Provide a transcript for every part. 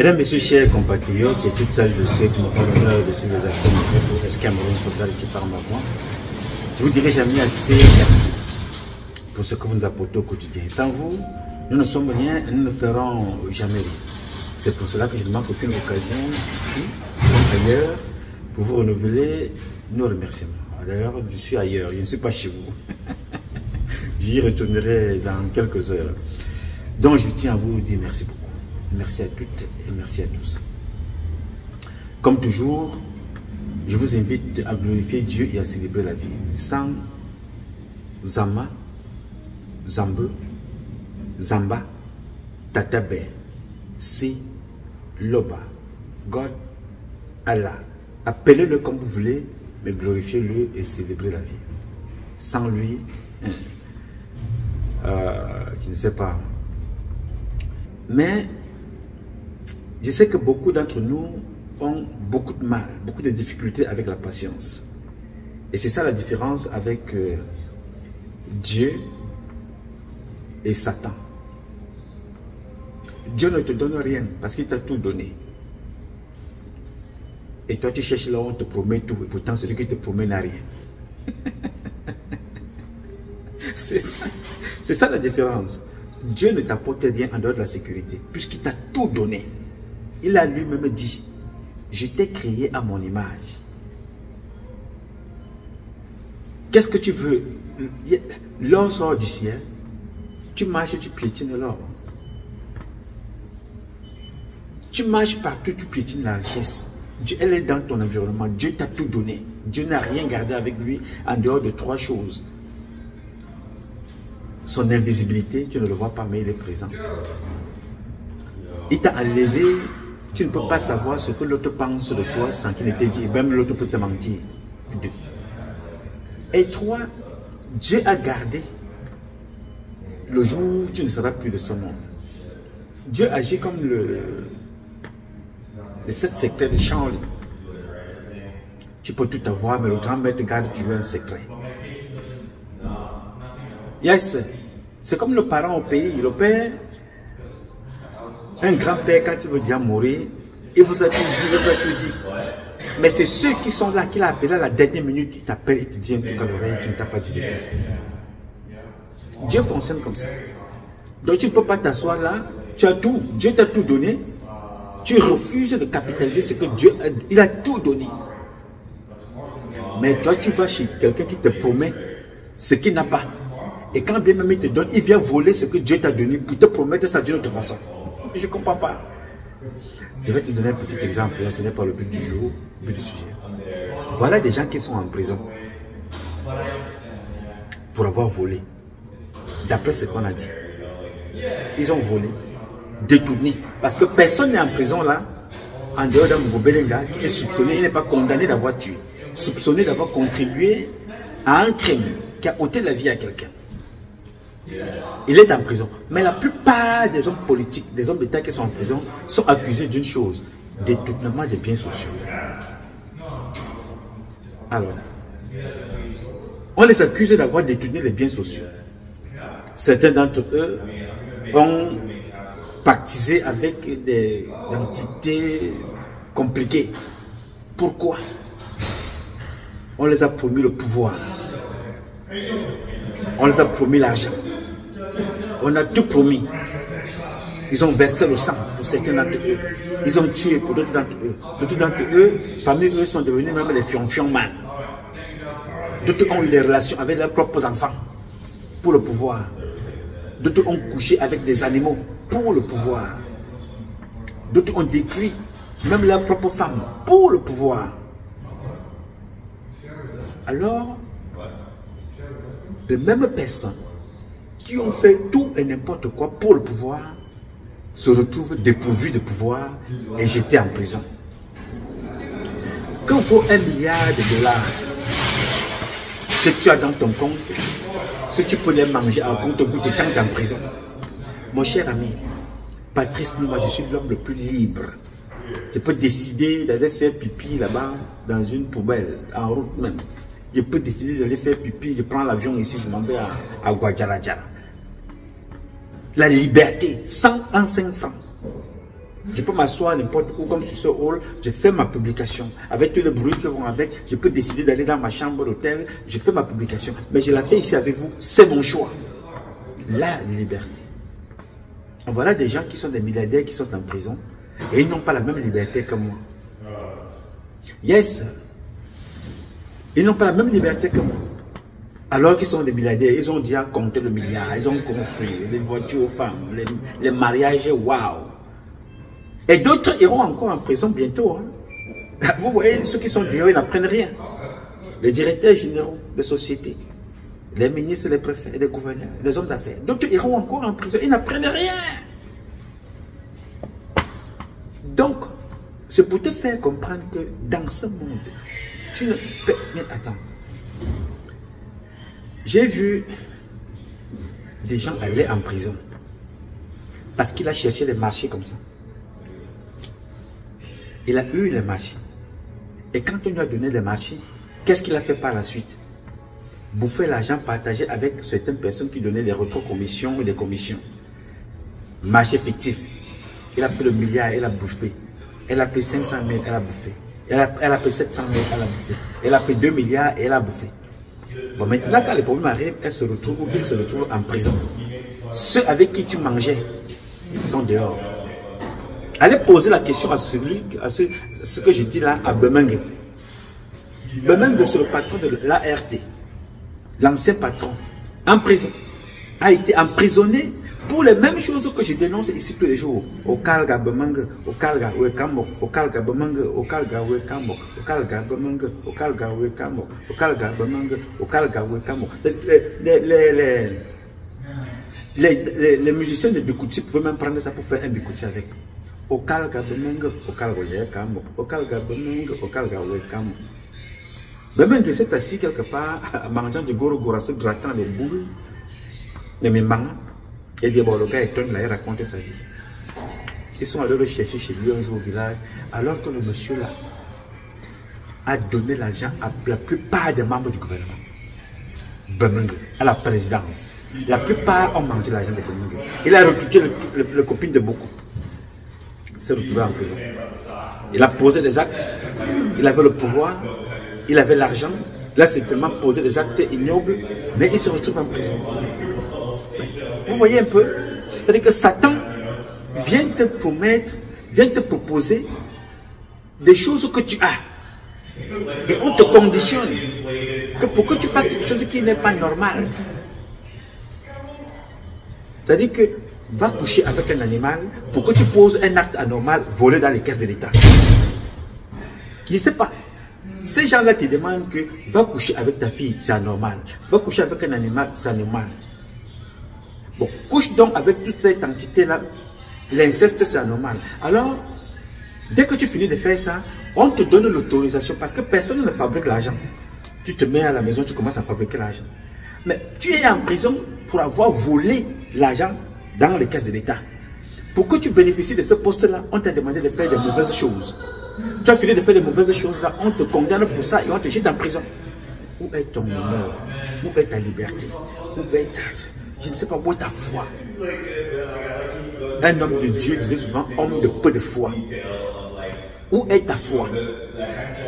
Mesdames, Messieurs, chers compatriotes et toutes celles de ceux qui me font l'honneur de suivre les actions de Est-ce Cameroun Solidarité par ma voix, je vous dirai jamais assez merci pour ce que vous nous apportez au quotidien. Sans vous, nous ne sommes rien et nous ne ferons jamais rien. C'est pour cela que je ne manque aucune occasion, ici, comme ailleurs, pour vous renouveler nos remerciements. D'ailleurs, je suis ailleurs, je ne suis pas chez vous. J'y retournerai dans quelques heures. Donc, je tiens à vous dire merci beaucoup. Merci à toutes et merci à tous. Comme toujours, je vous invite à glorifier Dieu et à célébrer la vie. Sans Zama, Zambe, Zamba, Tatabe, Si, Loba, God, Allah. Appelez-le comme vous voulez, mais glorifiez-le et célébrez la vie. Sans lui, je ne sais pas. Mais je sais que beaucoup d'entre nous ont beaucoup de mal, beaucoup de difficultés avec la patience. Et c'est ça la différence avec Dieu et Satan. Dieu ne te donne rien parce qu'il t'a tout donné. Et toi tu cherches là où on te promet tout et pourtant celui qui te promet n'a rien. C'est ça la différence. Dieu ne t'apporte rien en dehors de la sécurité puisqu'il t'a tout donné. Il a lui-même dit, je t'ai créé à mon image. Qu'est-ce que tu veux? L'or sort du ciel. Tu marches, tu piétines l'or. Tu marches partout, tu piétines la richesse. Dieu, elle est dans ton environnement. Dieu t'a tout donné. Dieu n'a rien gardé avec lui en dehors de trois choses. Son invisibilité, tu ne le vois pas, mais il est présent. Il t'a enlevé. Tu ne peux pas savoir ce que l'autre pense de toi sans qu'il ne t'ait dit. Même l'autre peut te mentir. Et toi, Dieu a gardé le jour où tu ne seras plus de ce monde. Dieu agit comme le 7 secrets de Charlie. Tu peux tout avoir, mais le grand maître garde toujours un secret. Yes, c'est comme le parent au pays. Le père, un grand-père, quand il veut dire mourir, il vous a tout dit, il vous a tout dit. Mais c'est ceux qui sont là, qu'il a appelé à la dernière minute, il t'appelle, il te dit un truc à l'oreille, tu ne t'as pas dit de tout. Dieu fonctionne comme ça. Donc tu ne peux pas t'asseoir là, tu as tout, Dieu t'a tout donné, tu refuses de capitaliser ce que Dieu a, il a tout donné. Mais toi tu vas chez quelqu'un qui te promet ce qu'il n'a pas. Et quand bien même il te donne, il vient voler ce que Dieu t'a donné pour te promettre ça d'une autre façon. Je ne comprends pas. Je vais te donner un petit exemple. Là, ce n'est pas le but du jour, le but du sujet. Voilà des gens qui sont en prison pour avoir volé. D'après ce qu'on a dit. Ils ont volé, détourné. Parce que personne n'est en prison là, en dehors d'un Moubelenga qui est soupçonné, il n'est pas condamné d'avoir tué. Soupçonné d'avoir contribué à un crime qui a ôté la vie à quelqu'un. Il est en prison. Mais la plupart des hommes politiques, des hommes d'État qui sont en prison, sont accusés d'une chose, détournement des biens sociaux. Alors, on les accuse d'avoir détourné les biens sociaux. Certains d'entre eux ont pactisé avec des entités compliquées. Pourquoi? On les a promis le pouvoir. On les a promis l'argent. On a tout promis. Ils ont versé le sang pour certains d'entre eux. Ils ont tué pour d'autres d'entre eux. D'autres d'entre eux, parmi eux, sont devenus même les fion-fion-man. D'autres ont eu des relations avec leurs propres enfants pour le pouvoir. D'autres ont couché avec des animaux pour le pouvoir. D'autres ont détruit même leurs propres femmes pour le pouvoir. Alors, les mêmes personnes qui ont fait tout et n'importe quoi pour le pouvoir se retrouvent dépourvus de pouvoir et jetés en prison. Quand il faut 1 milliard de dollars que tu as dans ton compte, si tu peux les manger à compte-gouttes de temps en prison. Mon cher ami, Patrice Nouma, je suis l'homme le plus libre. Je peux décider d'aller faire pipi là-bas dans une poubelle, en route même. Je peux décider d'aller faire pipi, je prends l'avion ici, je m'en vais à Guadalajara. La liberté, 105 francs. Je peux m'asseoir n'importe où comme sur ce hall, je fais ma publication. Avec tous les bruits qui vont avec, je peux décider d'aller dans ma chambre d'hôtel, je fais ma publication. Mais je la fais ici avec vous, c'est mon choix. La liberté. Voilà des gens qui sont des milliardaires qui sont en prison et ils n'ont pas la même liberté que moi. Yes. Ils n'ont pas la même liberté que moi. Alors qu'ils sont des milliardaires, ils ont déjà compté le milliard, ils ont construit les voitures aux femmes, les mariages, waouh. Et d'autres iront encore en prison bientôt. Hein. Vous voyez, ceux qui sont dehors, ils n'apprennent rien. Les directeurs généraux de sociétés, les ministres, les préfets, les gouverneurs, les hommes d'affaires. D'autres iront encore en prison, ils n'apprennent rien. Donc, c'est pour te faire comprendre que dans ce monde, tu ne peux... Mais attends. J'ai vu des gens aller en prison parce qu'il a cherché les marchés comme ça. Il a eu les marchés. Et quand on lui a donné les marchés, qu'est-ce qu'il a fait par la suite? Bouffer l'argent partagé avec certaines personnes qui donnaient des rétrocommissions ou des commissions. Marché fictif. Il a pris le milliard, il a bouffé. Elle a pris 500 000, elle a bouffé. Elle a pris 700 000, elle a bouffé. Elle a pris 2 milliards et elle a bouffé. Bon, maintenant, quand les problèmes arrivent, elle se retrouve ou il se retrouve en prison. Ceux avec qui tu mangeais sont dehors. Allez poser la question à celui, ce que je dis là, à Bemengue. Bemengue, c'est le patron de l'ART. L'ancien patron, en prison, a été emprisonné pour les mêmes choses que je dénonce ici tous les jours. Au Kalga Bemengue, au Kalga Wekamo, au Kalga Bemengue, au Kalga Wekamo, au Kalga Bemengue, au Kalga Wekamo, au Kalga Bemengue, au Kalga Wekamo. Les musiciens de Bikouti pouvaient même prendre ça pour faire un Bikouti avec. Au Kalga Bemengue, au Kalga Wekamo, au Kalga Bemengue, au Kalga Wekamo. Bemengue s'est assis quelque part, mangeant du goro gora, se grattant les boules, les mimbanga. Et des le gars étonne, là, il raconte sa vie. Ils sont allés le chercher chez lui un jour au village, alors que le monsieur là a donné l'argent à la plupart des membres du gouvernement. Bemengue, à la présidence. La plupart ont mangé l'argent de Bemengue. Il a recruté le copine de beaucoup. Il s'est retrouvé en prison. Il a posé des actes, il avait le pouvoir, il avait l'argent, il a certainement posé des actes ignobles, mais il se retrouve en prison. Vous voyez un peu? C'est-à-dire que Satan vient te promettre, vient te proposer des choses que tu as. Et on te conditionne que pour que tu fasses quelque chose qui n'est pas normal. C'est-à-dire que va coucher avec un animal pour que tu poses un acte anormal, voler dans les caisses de l'État. Je ne sais pas. Ces gens-là te demandent que va coucher avec ta fille, c'est anormal. Va coucher avec un animal, c'est anormal. Bon, couche donc avec toute cette entité-là, l'inceste c'est anormal. Alors, dès que tu finis de faire ça, on te donne l'autorisation parce que personne ne fabrique l'argent. Tu te mets à la maison, tu commences à fabriquer l'argent. Mais tu es en prison pour avoir volé l'argent dans les caisses de l'État. Pour que tu bénéficies de ce poste-là, on t'a demandé de faire des mauvaises choses. Tu as fini de faire des mauvaises choses-là, on te condamne pour ça et on te jette en prison. Où est ton honneur? Où est ta liberté? Où est ta... Je ne sais pas où est ta foi. Un homme de Dieu disait souvent, homme de peu de foi. Où est ta foi?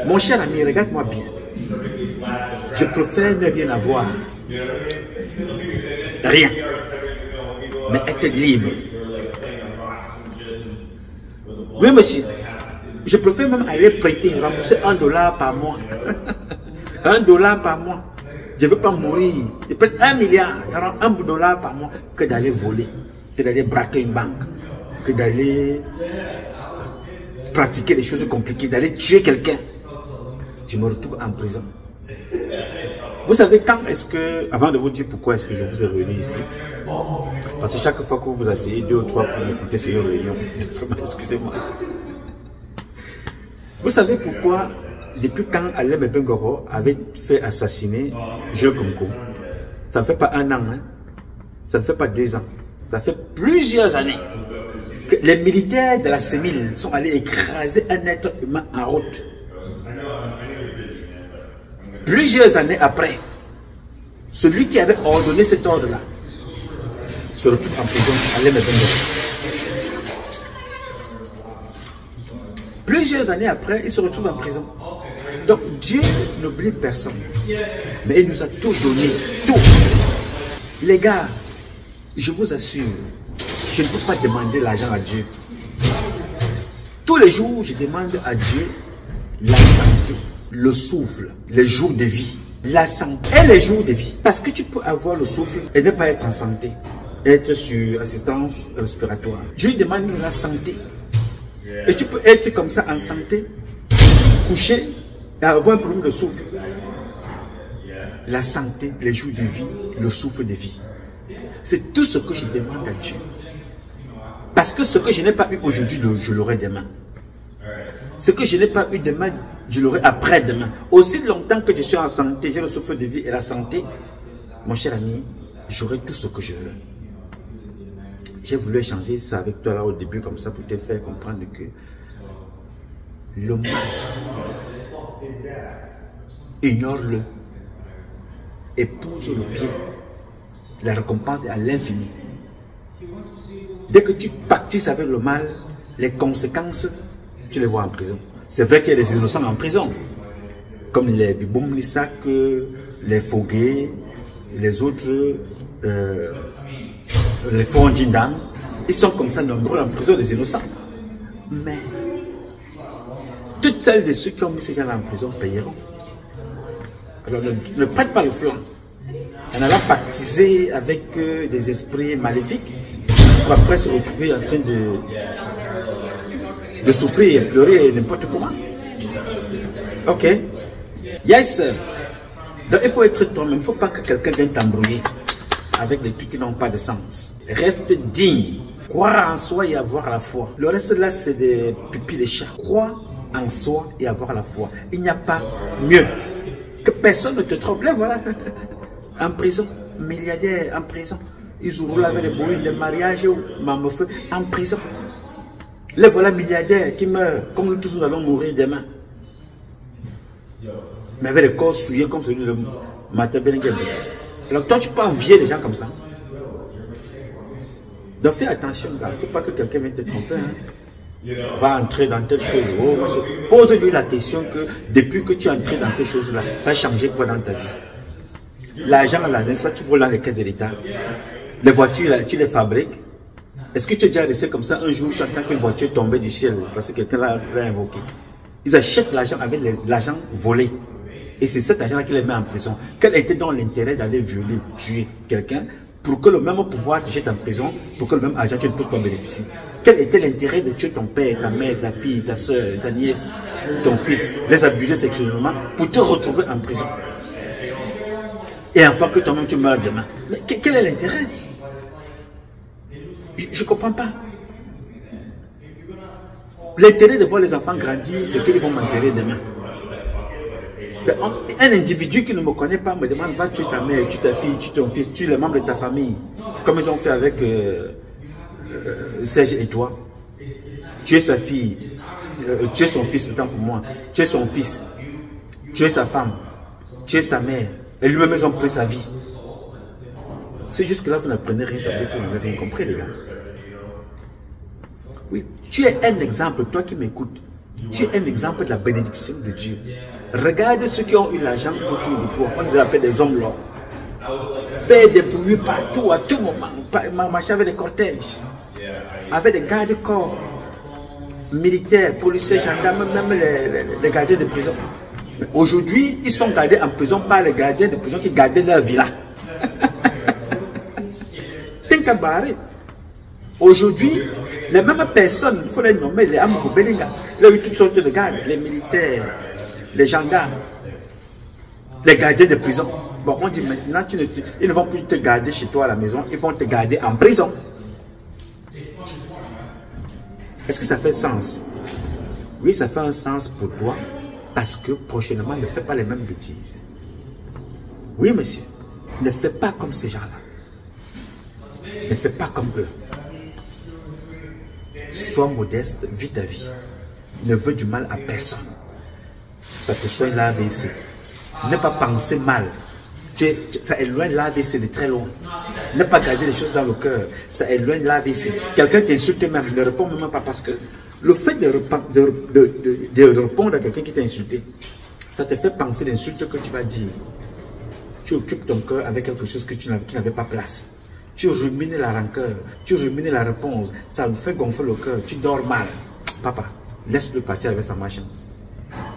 Mon cher ami, regarde-moi bien. Je préfère ne rien avoir. Rien. Mais être libre. Oui, monsieur. Je préfère même aller prêter, rembourser $1 par mois. $1 par mois. Je ne veux pas mourir. Je prête 1 milliard, $1 par mois, que d'aller voler, que d'aller braquer une banque, que d'aller pratiquer des choses compliquées, d'aller tuer quelqu'un. Je me retrouve en prison. Vous savez quand est-ce que, avant de vous dire pourquoi est-ce que je vous ai réunis ici, parce que chaque fois que vous vous asseyez 2 ou 3 pour m'écouter sur une réunion, vraiment, excusez-moi. Vous savez pourquoi, depuis quand Alain Bengoro avait fait assassiner Jules Komko? Ça ne fait pas 1 an, hein? Ça ne fait pas 2 ans. Ça fait plusieurs années que les militaires de la CEMIL sont allés écraser un être humain en route. Plusieurs années après, celui qui avait ordonné cet ordre-là se retrouve en prison, Alain Bengoro. Plusieurs années après, il se retrouve en prison. Donc Dieu n'oublie personne. Mais il nous a tout donné. Tout. Les gars, je vous assure, je ne peux pas demander l'argent à Dieu. Tous les jours, je demande à Dieu la santé, le souffle, les jours de vie. La santé et les jours de vie. Parce que tu peux avoir le souffle et ne pas être en santé. Être sur assistance respiratoire. Je lui demande la santé. Et tu peux être comme ça en santé, couché et avoir un problème de souffle. La santé, les jours de vie, le souffle de vie. C'est tout ce que je demande à Dieu. Parce que ce que je n'ai pas eu aujourd'hui, je l'aurai demain. Ce que je n'ai pas eu demain, je l'aurai après-demain. Aussi longtemps que je suis en santé, j'ai le souffle de vie et la santé, mon cher ami, j'aurai tout ce que je veux. J'ai voulu échanger ça avec toi là au début, comme ça, pour te faire comprendre que le mal, ignore-le, épouse le bien. La récompense est à l'infini. Dès que tu pactises avec le mal, les conséquences, tu les vois en prison. C'est vrai qu'il y a des innocents en prison, comme les Biboum Lissak, les Fogué, les autres, les Fondjindam. Ils sont comme ça nombreux en prison, des innocents. Mais toutes celles de ceux qui ont mis ces gens-là en prison payeront. Alors ne prête pas le flanc. En allant pactiser avec des esprits maléfiques, pour après se retrouver en train de souffrir et pleurer n'importe comment. Ok. Yes. Donc il faut être toi-même. Il ne faut pas que quelqu'un vienne t'embrouiller avec des trucs qui n'ont pas de sens. Reste digne. Croire en soi et avoir la foi. Le reste là, c'est des pipis de chat. Croire en soi et avoir la foi. Il n'y a pas mieux. Que personne ne te trompe. Là, voilà. En prison. Milliardaires en prison. Ils roulent avec les bourrines de mariage ou mamefeu en prison. Les voilà milliardaires qui meurent, comme nous tous nous allons mourir demain. Mais avec les corps souillés comme celui de Martin Benengebe. Alors toi tu peux envier des gens comme ça. Donc fais attention, il ne faut pas que quelqu'un vienne te tromper. Hein. Va entrer dans telle chose. Oh, pose-lui la question que depuis que tu es entré dans ces choses-là, ça a changé quoi dans ta vie? L'argent, là, n'est-ce pas, tu voles dans les caisses de l'État. Les voitures, là, tu les fabriques. Est-ce que tu es déjà resté comme ça un jour, tu entends qu'une voiture tombait du ciel parce que quelqu'un l'a invoqué? Ils achètent l'argent avec l'argent volé. Et c'est cet argent-là qui les met en prison. Quel était donc l'intérêt d'aller violer, tuer quelqu'un pour que le même pouvoir te jette en prison, pour que le même argent tu ne puisses pas bénéficier? Quel était l'intérêt de tuer ton père, ta mère, ta fille, ta soeur, ta nièce, ton fils, les abuser sexuellement pour te retrouver en prison? Et enfin que toi-même tu meurs demain. Mais quel est l'intérêt? Je ne comprends pas. L'intérêt de voir les enfants grandir, c'est qu'ils vont m'enterrer demain. Un individu qui ne me connaît pas me demande, va tuer ta mère, tuer ta fille, tuer ton fils, tuer les membres de ta famille. Comme ils ont fait avec Serge et toi. Tuer sa fille, tuer son fils, autant pour moi. Tuer son fils, tuer sa femme, tuer sa mère. Et lui-même, ils ont pris sa vie. C'est juste que là, vous n'apprenez rien, ça veut dire que vous n'avez rien compris, les gars. Oui, tu es un exemple, toi qui m'écoutes. Tu es un exemple de la bénédiction de Dieu. Regarde ceux qui ont eu l'argent autour de toi. On les appelle des hommes là. Faire des bruits partout, à tout moment. Marcher avec des cortèges. Avec des gardes-corps. Militaires, policiers, gendarmes, même les gardiens de prison. Aujourd'hui, ils sont gardés en prison par les gardiens de prison qui gardaient leur villa. Aujourd'hui, les mêmes personnes, il faut les nommer, les Amkou Belinga, il y a eu toutes sortes de gardes, les militaires, les gendarmes, les gardiens de prison. Bon, on dit maintenant, ils ne vont plus te garder chez toi à la maison, ils vont te garder en prison. Est-ce que ça fait sens? Oui, ça fait un sens pour toi, parce que prochainement, ne fais pas les mêmes bêtises. Oui, monsieur, ne fais pas comme ces gens-là. Ne fais pas comme eux. Sois modeste, vis ta vie. Ne veux du mal à personne. Ça te soigne l'AVC. Ne pas penser mal. Ça éloigne l'AVC de très loin. Ne pas garder les choses dans le cœur. Ça éloigne l'AVC. Quelqu'un t'insulte même, ne réponds même pas parce que Le fait de répondre à quelqu'un qui t'a insulté, ça te fait penser l'insulte que tu vas dire. Tu occupes ton cœur avec quelque chose qui n'avait pas place. Tu rumines la rancœur, tu rumines la réponse, ça vous fait gonfler le cœur, tu dors mal. Papa, laisse-le partir avec sa malchance.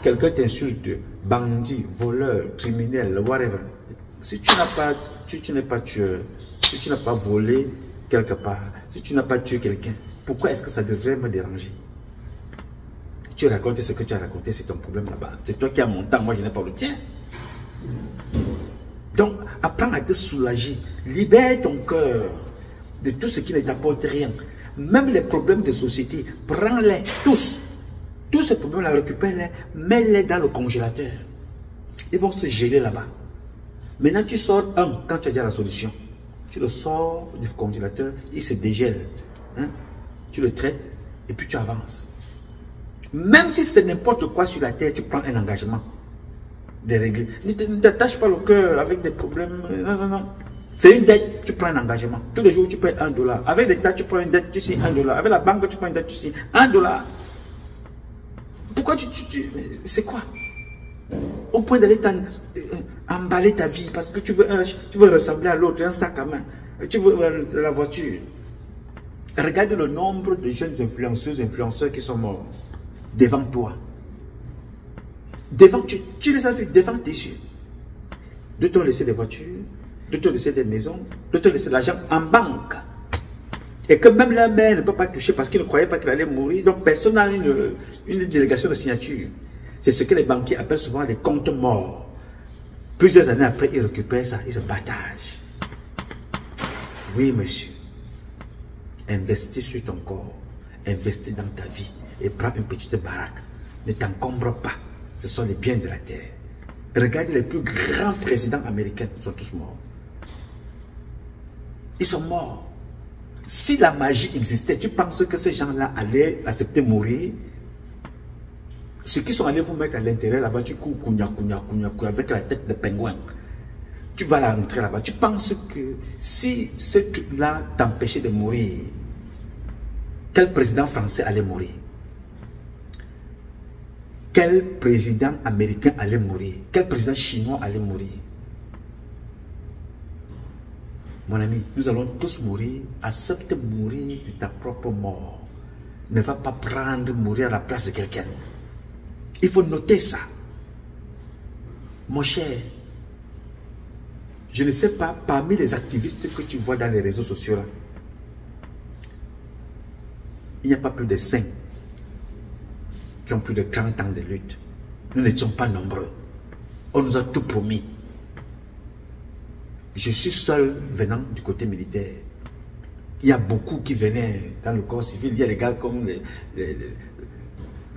Quelqu'un t'insulte, bandit, voleur, criminel, whatever. Si tu n'es pas tueur, si tu n'as pas volé quelque part, si tu n'as pas tué quelqu'un, pourquoi est-ce que ça devrait me déranger? Tu racontes ce que tu as raconté, c'est ton problème là-bas. C'est toi qui as mon temps, moi je n'ai pas le tien. Donc, apprends à te soulager. Libère ton cœur de tout ce qui ne t'apporte rien. Même les problèmes de société, prends-les tous. Tous ces problèmes-là, récupère-les, mets-les dans le congélateur. Ils vont se geler là-bas. Maintenant, tu sors un quand tu as déjà la solution. Tu le sors du congélateur, il se dégèle. Hein? Tu le traites et puis tu avances. Même si c'est n'importe quoi sur la terre, tu prends un engagement de régler. Ne t'attache pas le cœur avec des problèmes. Non, non, non. C'est une dette, tu prends un engagement. Tous les jours, tu payes $1. Avec l'État, tu prends une dette, tu signes $1. Avec la banque, tu prends une dette, tu signes $1. Pourquoi c'est quoi? Au point d'aller emballer ta vie parce que tu veux ressembler à l'autre, un sac à main. Tu veux la voiture. Regarde le nombre de jeunes influenceurs qui sont morts devant toi. Devant, tu les as vus devant tes yeux. D'autres ont laissé des voitures, d'autres ont laissé des maisons, d'autres ont laissé de l'argent en banque. Et que même la mère ne peut pas toucher parce qu'il ne croyait pas qu'il allait mourir. Donc personne n'a une délégation de signature. C'est ce que les banquiers appellent souvent les comptes morts. Plusieurs années après, ils récupèrent ça, ils se partagent. Oui, monsieur. Investis sur ton corps, investis dans ta vie et prends une petite baraque. Ne t'encombre pas. Ce sont les biens de la terre. Regarde les plus grands présidents américains, ils sont tous morts. Ils sont morts. Si la magie existait, tu penses que ces gens-là allaient accepter mourir? Ceux qui sont allés vous mettre à l'intérieur là-bas, tu cours avec la tête de pingouin. Tu vas la rentrer là-bas. Tu penses que si ce truc-là t'empêchait de mourir, quel président français allait mourir? Quel président américain allait mourir? Quel président chinois allait mourir? Mon ami, nous allons tous mourir. Accepte mourir de ta propre mort. Ne va pas prendre mourir à la place de quelqu'un. Il faut noter ça. Mon cher, je ne sais pas, parmi les activistes que tu vois dans les réseaux sociaux là, il n'y a pas plus de 5 qui ont plus de 30 ans de lutte. Nous n'étions pas nombreux. On nous a tout promis. Je suis seul venant du côté militaire. Il y a beaucoup qui venaient dans le corps civil. Il y a des gars comme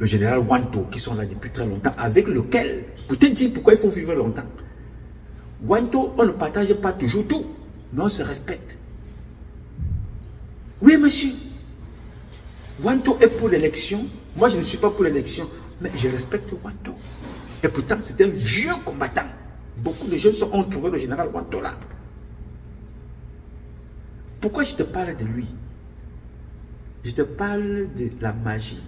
le général Wanto qui sont là depuis très longtemps, avec lequel, pour te dire pourquoi il faut vivre longtemps. Wanto, on ne partage pas toujours tout, mais on se respecte. Oui, monsieur. Wanto est pour l'élection. Moi, je ne suis pas pour l'élection, mais je respecte Wanto. Et pourtant, c'est un vieux combattant. Beaucoup de jeunes ont trouvé le général Wanto là. Pourquoi je te parle de lui? Je te parle de la magie.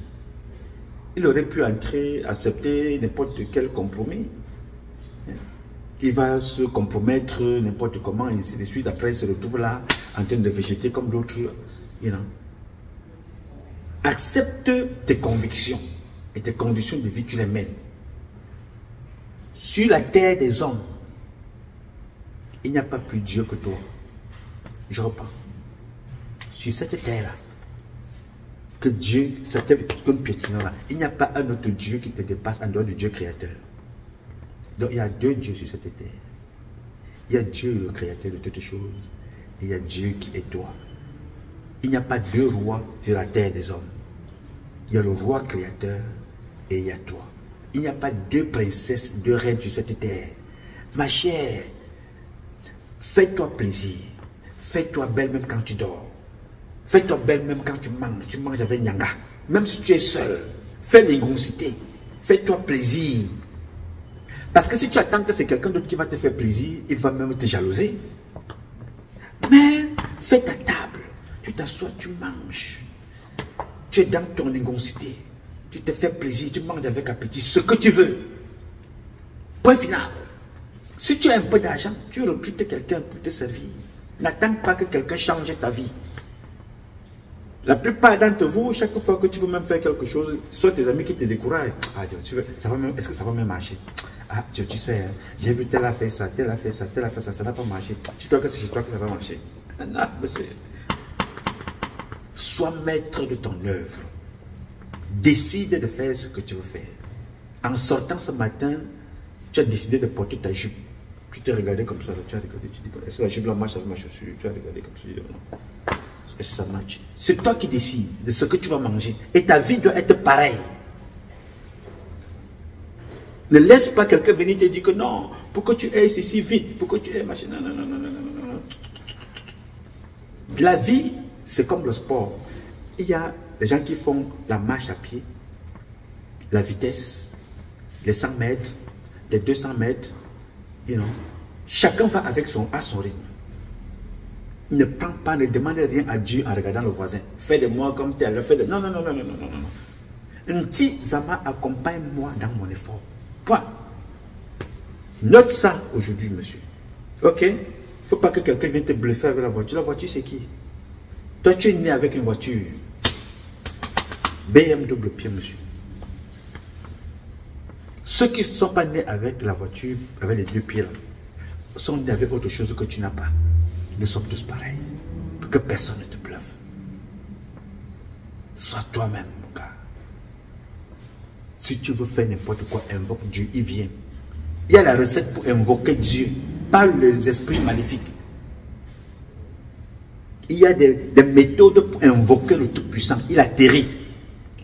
Il aurait pu entrer, accepter n'importe quel compromis. Il va se compromettre n'importe comment, et ainsi de suite. Après, il se retrouve là, en train de végéter comme d'autres. You know. Accepte tes convictions et tes conditions de vie, tu les mènes. Sur la terre des hommes, il n'y a pas plus Dieu que toi. Je reprends. Sur cette terre-là, que Dieu, comme piétinant-là, il n'y a pas un autre Dieu qui te dépasse en dehors du Dieu créateur. Donc il y a deux dieux sur cette terre. Il y a Dieu le créateur de toutes choses. Et il y a Dieu qui est toi. Il n'y a pas deux rois sur la terre des hommes. Il y a le roi créateur et il y a toi. Il n'y a pas deux princesses, deux reines sur cette terre. Ma chère, fais-toi plaisir. Fais-toi belle même quand tu dors. Fais-toi belle même quand tu manges. Tu manges avec Nyanga. Même si tu es seul. Fais l'ingoncité. Fais-toi plaisir. Parce que si tu attends que c'est quelqu'un d'autre qui va te faire plaisir, il va même te jalouser. Mais fais ta table. Tu t'assois, tu manges. Tu Tu es dans ton ingonsité. Tu te fais plaisir, tu manges avec appétit ce que tu veux. Point final. Si tu as un peu d'argent, tu recrutes quelqu'un pour te servir. N'attends pas que quelqu'un change ta vie. La plupart d'entre vous, chaque fois que tu veux même faire quelque chose, ce sont tes amis qui te découragent. Ah, est-ce que ça va même marcher? Ah, tu sais, hein, j'ai vu tel a fait ça, tel a fait ça, tel a fait ça, ça n'a pas marché. Tu crois que c'est chez toi que ça va marcher? Non, monsieur. Sois maître de ton œuvre. Décide de faire ce que tu veux faire. En sortant ce matin, tu as décidé de porter ta jupe. Tu t'es regardé comme ça, tu as regardé, tu dis, est-ce que la jupe là marche avec ma chaussure? Tu as regardé comme ça, tu dis, non. Est-ce que ça marche? C'est toi qui décides de ce que tu vas manger. Et ta vie doit être pareille. Ne laisse pas quelqu'un venir te dire que non, pourquoi tu es ceci vite, pourquoi tu es machin. Non, non, non, non, non, non, non. La vie, c'est comme le sport. Il y a des gens qui font la marche à pied, la vitesse, les 100 mètres, les 200 mètres. You know. Chacun va avec à son rythme. Ne prends pas, ne demande rien à Dieu en regardant le voisin. Fais de moi comme tel, fais de... Non, non, non, non, non, non, non, non. Un petit Zama accompagne-moi dans mon effort. Point. Note ça aujourd'hui, monsieur. Ok? Il ne faut pas que quelqu'un vienne te bluffer avec la voiture. La voiture, c'est qui? Toi, tu es né avec une voiture. BMW double pied, monsieur. Ceux qui ne sont pas nés avec la voiture, avec les deux pieds là, sont nés avec autre chose que tu n'as pas. Nous sommes tous pareils. Pour que personne ne te bluffe. Sois toi-même, mon gars. Si tu veux faire n'importe quoi, invoque Dieu, il vient. Il y a la recette pour invoquer Dieu, pas les esprits maléfiques. Il y a des méthodes pour invoquer le Tout-Puissant. Il atterrit.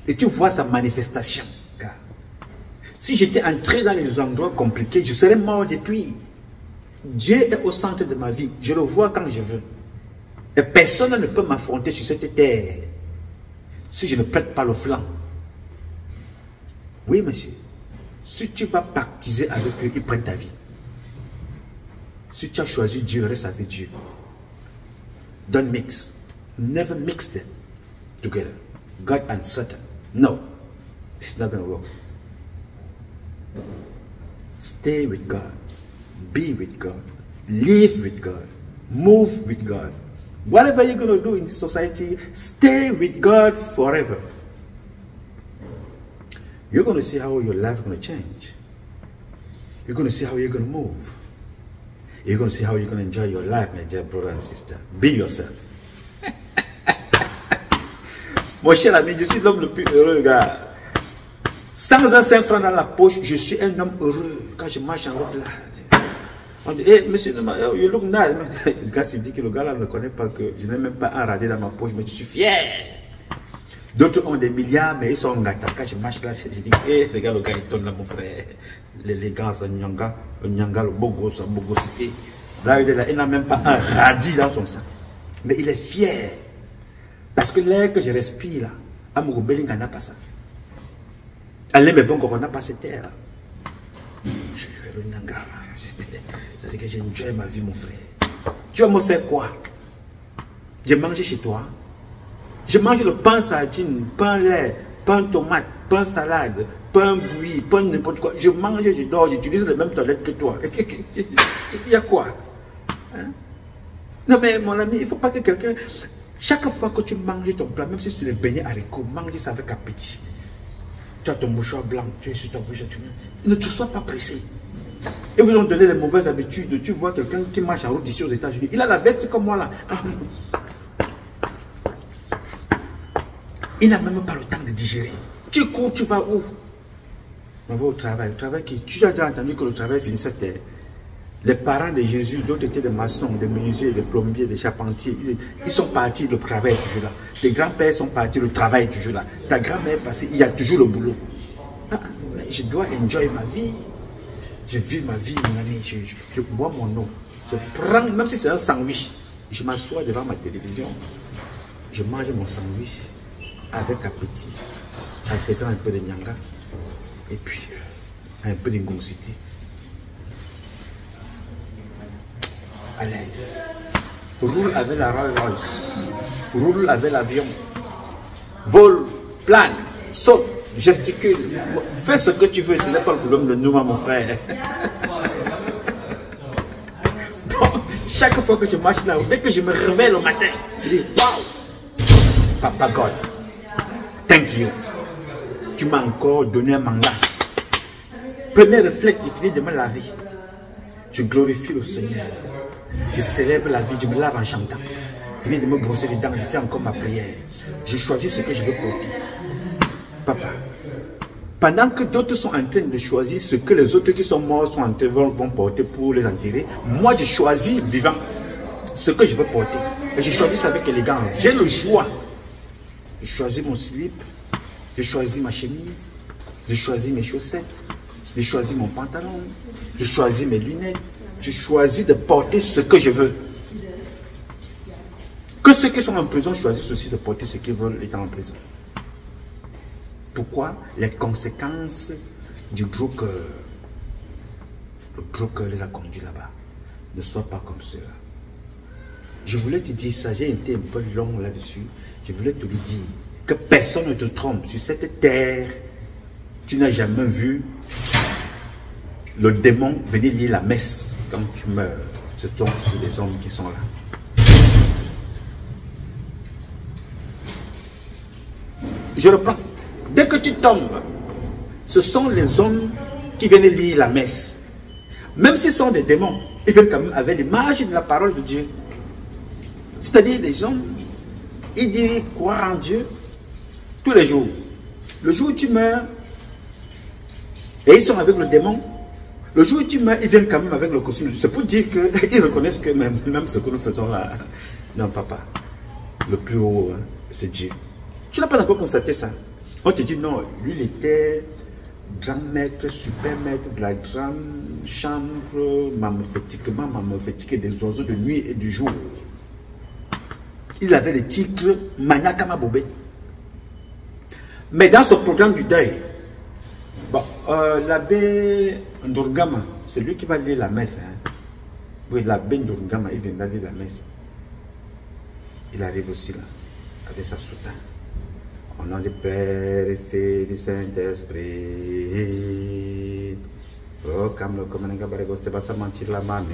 Et tu vois sa manifestation. Gars. Si j'étais entré dans les endroits compliqués, je serais mort depuis. Dieu est au centre de ma vie. Je le vois quand je veux. Et personne ne peut m'affronter sur cette terre si je ne prête pas le flanc. Oui, monsieur. Si tu vas pactiser avec eux, ils prennent ta vie. Si tu as choisi Dieu, reste avec Dieu. Don't mix. Never mix them together. God and Satan. No. It's not going to work. Stay with God. Be with God. Live with God. Move with God. Whatever you're going to do in this society, stay with God forever. You're going to see how your life is going to change. You're going to see how you're going to move. You're going to see how you're going to enjoy your life, my dear brother and sister. Be yourself. Mon cher ami, je suis l'homme le plus heureux, gars. Sans un 5 francs dans la poche, je suis un homme heureux. Quand je marche en route là, on dit, hey, monsieur, you look nice. Le gars s'est dit que le gars là ne connaît pas que je n'ai même pas un radis dans ma poche, mais je suis fier. D'autres ont des milliards, mais ils sont en gâteau. Quand je marche là, je dis, hey, regarde le gars, il tourne là, mon frère. L'élégance, le nyanga, le beau gosse, la bogosité. Là, il est là, il n'a même pas un radis dans son sang. Mais il est fier. Parce que l'air que je respire là, à mon Belinga n'a pas ça. Allez, mais bon, on n'a pas cette terre là. Je suis le nyanga. C'est-à-dire que j'ai enjoyé ma vie, mon frère. Tu vas me faire quoi? J'ai mangé chez toi. Je mange le pain sardine, pain lait, pain tomate, pain salade, pain bouilli, pain n'importe quoi. Je mange, je dors, j'utilise les mêmes toilettes que toi. Il y a quoi? Hein? Non mais mon ami, il ne faut pas que quelqu'un... Chaque fois que tu manges ton plat, même si c'est le beignet haricots, mange ça avec appétit. Tu as ton mouchoir blanc, tu es sur ton mouchoir, ne te sois pas pressé. Ils vous ont donné les mauvaises habitudes. Tu vois quelqu'un qui marche en route ici aux États-Unis. Il a la veste comme moi là. Il n'a même pas le temps de digérer. Tu cours, tu vas où? On va au travail. Le travail qui... Tu as déjà entendu que le travail finissait terre. Les parents de Jésus, d'autres étaient des maçons, des menuisiers, des plombiers, des charpentiers. Ils sont partis, le travail est toujours là. Tes grands-pères sont partis, le travail est toujours là. Ta grand-mère est passée, il y a toujours le boulot. Je dois enjoy ma vie. Je vis ma vie, mon ami. Je bois mon eau. Je prends, même si c'est un sandwich, je m'assois devant ma télévision. Je mange mon sandwich avec appétit, en faisant un peu de nyanga et puis un peu d'ingonsité. À l'aise. Roule avec la Rolls Royce, roule avec l'avion, vole plane, saute, gesticule, fais ce que tu veux, ce n'est pas le problème de nous, mon frère. Donc, chaque fois que je marche là, dès que je me réveille le matin, je dis waouh, Papa God, thank you. Tu m'as encore donné un mandat. Premier réflexe, il finit de me laver. Je glorifie le Seigneur. Je célèbre la vie, je me lave en chantant. Je finis de me brosser les dents, je fais encore ma prière. Je choisis ce que je veux porter. Papa, pendant que d'autres sont en train de choisir ce que les autres qui sont morts sont en train vont porter pour les enterrer, moi je choisis vivant ce que je veux porter. Et je choisis ça avec élégance. J'ai le choix. Je choisis mon slip, je choisis ma chemise, je choisis mes chaussettes, je choisis mon pantalon, je choisis mes lunettes, je choisis de porter ce que je veux. Que ceux qui sont en prison choisissent aussi de porter ce qu'ils veulent étant en prison. Pourquoi? Les conséquences du drogue, le drogue les a conduits là-bas, ne soient pas comme cela. Je voulais te dire ça, j'ai été un peu long là-dessus. Je voulais te le dire, que personne ne te trompe. Sur cette terre, tu n'as jamais vu le démon venir lire la messe quand tu meurs. Ce sont toujours des hommes qui sont là. Je reprends. Dès que tu tombes, ce sont les hommes qui viennent lire la messe. Même s'ils sont des démons, ils viennent quand même avec l'image de la parole de Dieu. C'est-à-dire des hommes, ils disent croire en Dieu tous les jours. Le jour où tu meurs, et ils sont avec le démon, le jour où tu meurs, ils viennent quand même avec le costume. C'est pour dire qu'ils reconnaissent que même ce que nous faisons là, non papa, le plus haut, hein, c'est Dieu. Tu n'as pas encore constaté ça. On te dit non, lui il était grand maître, super maître de la grande chambre, mammophétique des oiseaux de nuit et du jour. Il avait le titre Manakama Bobé. Mais dans ce programme du deuil, bon, l'abbé Ndurgama, c'est lui qui va lire la messe. Hein. Oui, l'abbé Ndurgama, il vient lire la messe. Il arrive aussi là, avec sa soutane. Au nom du Père et Fils du Saint-Esprit. Oh, comme le commandant Baragos, c'est pas ça mentir la main.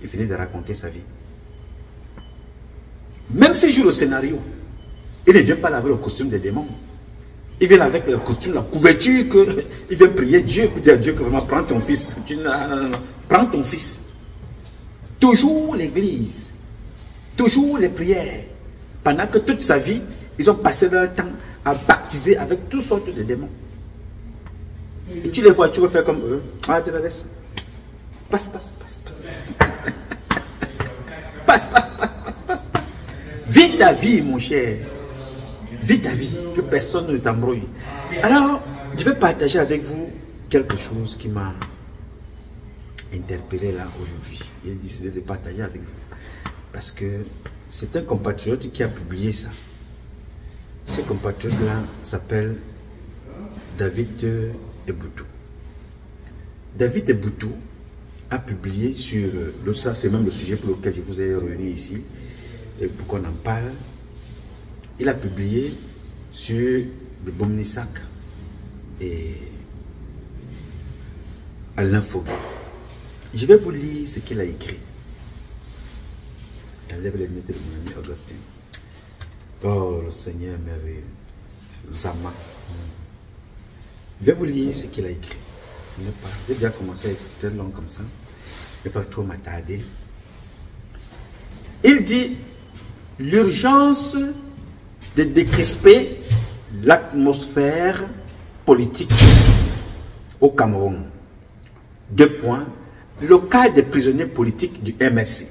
Il finit de raconter sa vie. Même s'il joue le scénario, il ne vient pas avec le costume des démons. Il vient avec le costume, la couverture, il vient prier Dieu pour dire à Dieu que vraiment prends ton fils. Non. Prends ton fils. Toujours l'église, toujours les prières. Pendant que toute sa vie, ils ont passé leur temps à baptiser avec toutes sortes de démons. Et tu les vois, tu veux faire comme eux. Ah, tu la laisses. Passe. Passe. Vis ta vie, mon cher. Vis ta vie, que personne ne t'embrouille. Alors, je vais partager avec vous quelque chose qui m'a interpellé là aujourd'hui. J'ai décidé de partager avec vous. Parce que c'est un compatriote qui a publié ça. Ce compatriote-là s'appelle David Eboutou. David Eboutou a publié sur le ça, c'est même le sujet pour lequel je vous ai réuni ici, et pour qu'on en parle. Il a publié sur le Bomnisac et Alain Foguet. Je vais vous lire ce qu'il a écrit. Enlève les lunettes de mon ami Augustin. Oh, le Seigneur est merveilleux. Zama. Je vais vous lire ce qu'il a écrit. J'ai déjà commencé à être très long comme ça. Je ne vais pas trop m'attarder. Il dit l'urgence de décrisper l'atmosphère politique au Cameroun. 2 points. Le cas des prisonniers politiques du MSC.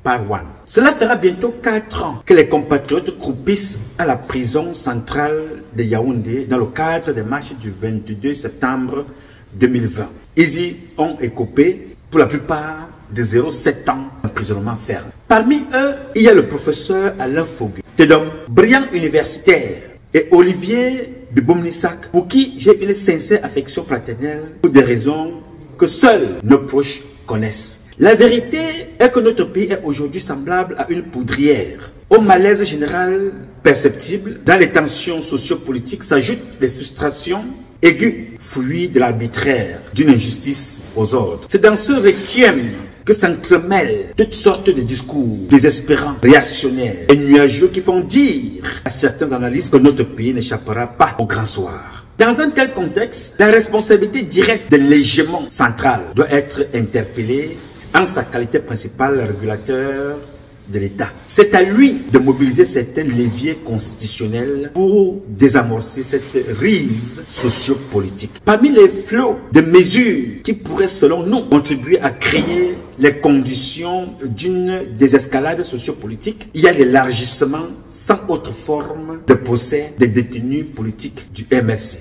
Part 1. Cela fera bientôt 4 ans que les compatriotes croupissent à la prison centrale de Yaoundé dans le cadre des marches du 22 septembre 2020. Ils y ont écopé pour la plupart de 0,7 ans d'emprisonnement ferme. Parmi eux, il y a le professeur Alain Foguet, homme brillant universitaire, et Olivier de Bomnisac, pour qui j'ai une sincère affection fraternelle pour des raisons que seuls nos proches connaissent. La vérité est fait que notre pays est aujourd'hui semblable à une poudrière. Au malaise général perceptible, dans les tensions sociopolitiques s'ajoutent les frustrations aiguës, fruits de l'arbitraire, d'une injustice aux ordres. C'est dans ce requiem que s'entremêlent toutes sortes de discours désespérants, réactionnaires et nuageux qui font dire à certains analystes que notre pays n'échappera pas au grand soir. Dans un tel contexte, la responsabilité directe de l'hégémon central doit être interpellée en sa qualité principale régulateur de l'État. C'est à lui de mobiliser certains leviers constitutionnels pour désamorcer cette crise sociopolitique. Parmi les flots de mesures qui pourraient, selon nous, contribuer à créer les conditions d'une désescalade sociopolitique, il y a l'élargissement sans autre forme de procès des détenus politiques du MRC.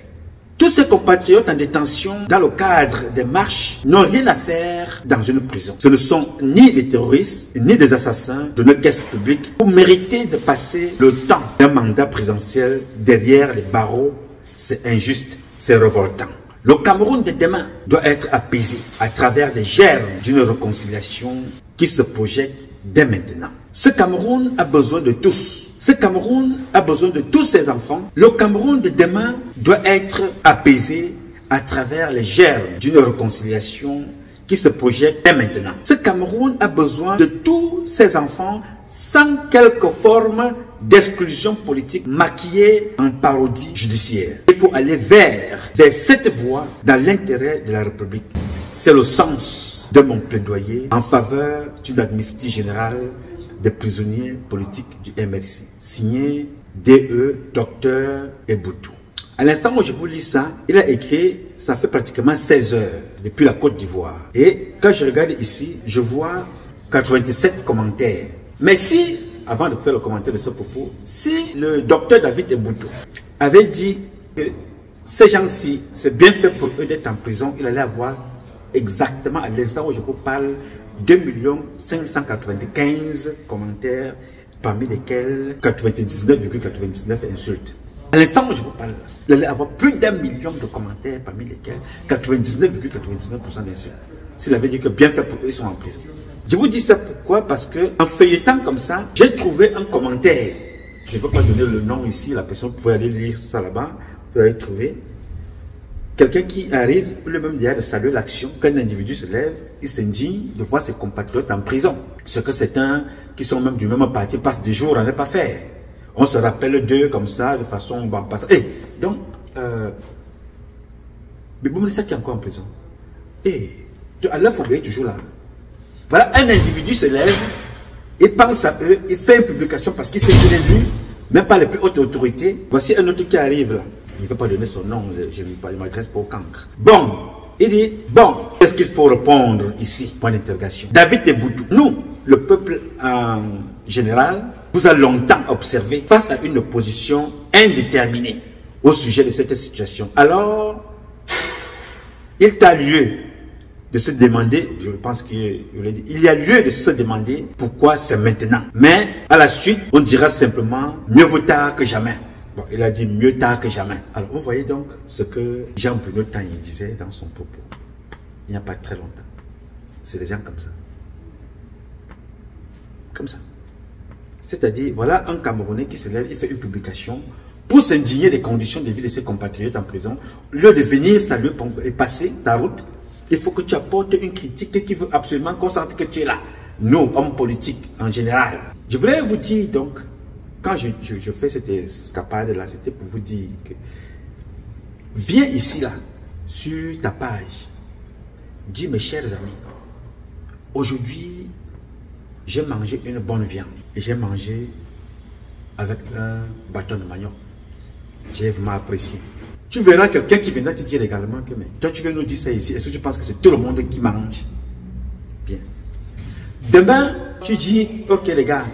Tous ces compatriotes en détention dans le cadre des marches n'ont rien à faire dans une prison. Ce ne sont ni des terroristes, ni des assassins de notre caisse publique pour mériter de passer le temps d'un mandat présidentiel derrière les barreaux. C'est injuste, c'est révoltant. Le Cameroun de demain doit être apaisé à travers des germes d'une réconciliation qui se projette dès maintenant. Ce Cameroun a besoin de tous. Ce Cameroun a besoin de tous ses enfants. Le Cameroun de demain doit être apaisé à travers les germes d'une réconciliation qui se projette dès maintenant. Ce Cameroun a besoin de tous ses enfants sans quelque forme d'exclusion politique maquillée en parodie judiciaire. Il faut aller vers cette voie dans l'intérêt de la République. C'est le sens de mon plaidoyer en faveur d'une amnistie générale des prisonniers politiques du MRC. Signé D.E. Dr. Eboutou. À l'instant où je vous lis ça, il a écrit, ça fait pratiquement 16 heures depuis la Côte d'Ivoire. Et quand je regarde ici, je vois 87 commentaires. Mais si, avant de faire le commentaire de ce propos, si le docteur David Eboutou avait dit que ces gens-ci, c'est bien fait pour eux d'être en prison, il allait avoir exactement à l'instant où je vous parle 2 595 commentaires, parmi lesquels 99,99 insultes. À l'instant où je vous parle, il allait avoir plus d'1 million de commentaires, parmi lesquels 99,99% d'insultes. S'il avait dit que bien fait pour eux, ils sont en prison. Je vous dis ça pourquoi? Parce que en feuilletant comme ça, j'ai trouvé un commentaire. Je ne peux pas donner le nom ici, la personne peut aller lire ça là-bas, vous allez trouver. Quelqu'un qui arrive, le même dia de saluer l'action, qu'un individu se lève, il s'indigne de voir ses compatriotes en prison. Ce que certains qui sont même du même parti passent des jours à ne pas faire. On se rappelle d'eux comme ça, de façon bampasse. Et donc, Bibou Melissa qui est encore en prison. Et Allah Foubé est toujours là. Voilà, un individu se lève, il pense à eux, il fait une publication parce qu'il sait qu'il est lui, même pas les plus hautes autorités. Voici un autre qui arrive là. Il ne veut pas donner son nom, je ne m'adresse pas au cancre. Bon, il dit, bon, qu'est-ce qu'il faut répondre ici? Point d'interrogation. David Eboutou, nous, le peuple en général, vous a longtemps observé face à une opposition indéterminée au sujet de cette situation. Alors, il y a lieu de se demander, je pense qu'il y a lieu de se demander pourquoi c'est maintenant. Mais à la suite, on dira simplement, mieux vaut tard que jamais. Bon, il a dit mieux tard que jamais. Alors, vous voyez donc ce que Jean-Bruno Tagné disait dans son propos. Il n'y a pas très longtemps. C'est des gens comme ça. Comme ça. C'est-à-dire, voilà un Camerounais qui se lève, il fait une publication pour s'indigner des conditions de vie de ses compatriotes en prison. Au lieu de venir saluer et passer ta route, il faut que tu apportes une critique qui veut absolument qu'on sente que tu es là. Nous, hommes politiques en général. Je voudrais vous dire donc, quand je fais cette escapade-là, c'était pour vous dire que viens ici, là, sur ta page, dis mes chers amis, aujourd'hui, j'ai mangé une bonne viande et j'ai mangé avec un bâton de manioc. J'ai vraiment apprécié. Tu verras quelqu'un qui viendra te dire également que mais toi tu veux nous dire ça ici, est-ce que tu penses que c'est tout le monde qui mange? Bien. Demain, tu dis, ok les gars,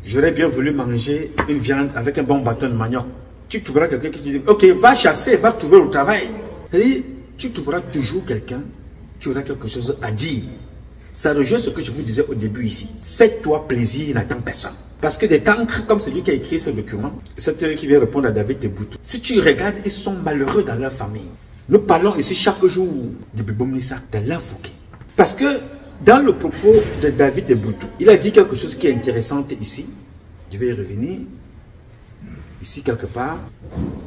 j'aurais bien voulu manger une viande avec un bon bâton de manioc. Tu trouveras quelqu'un qui te dit, ok, va chasser, va trouver le travail. C'est-à-dire, tu trouveras toujours quelqu'un qui aura quelque chose à dire. Ça rejoint ce que je vous disais au début ici. Fais-toi plaisir, n'attends personne. Parce que des cancres comme celui qui a écrit ce document, c'est qui vient répondre à David Eboutou. Si tu regardes, ils sont malheureux dans leur famille. Nous parlons ici chaque jour de Bibou Melissa, de l'infoqué. Parce que Dans le propos de David Eboutou, il a dit quelque chose qui est intéressant ici. Je vais y revenir. Ici, quelque part.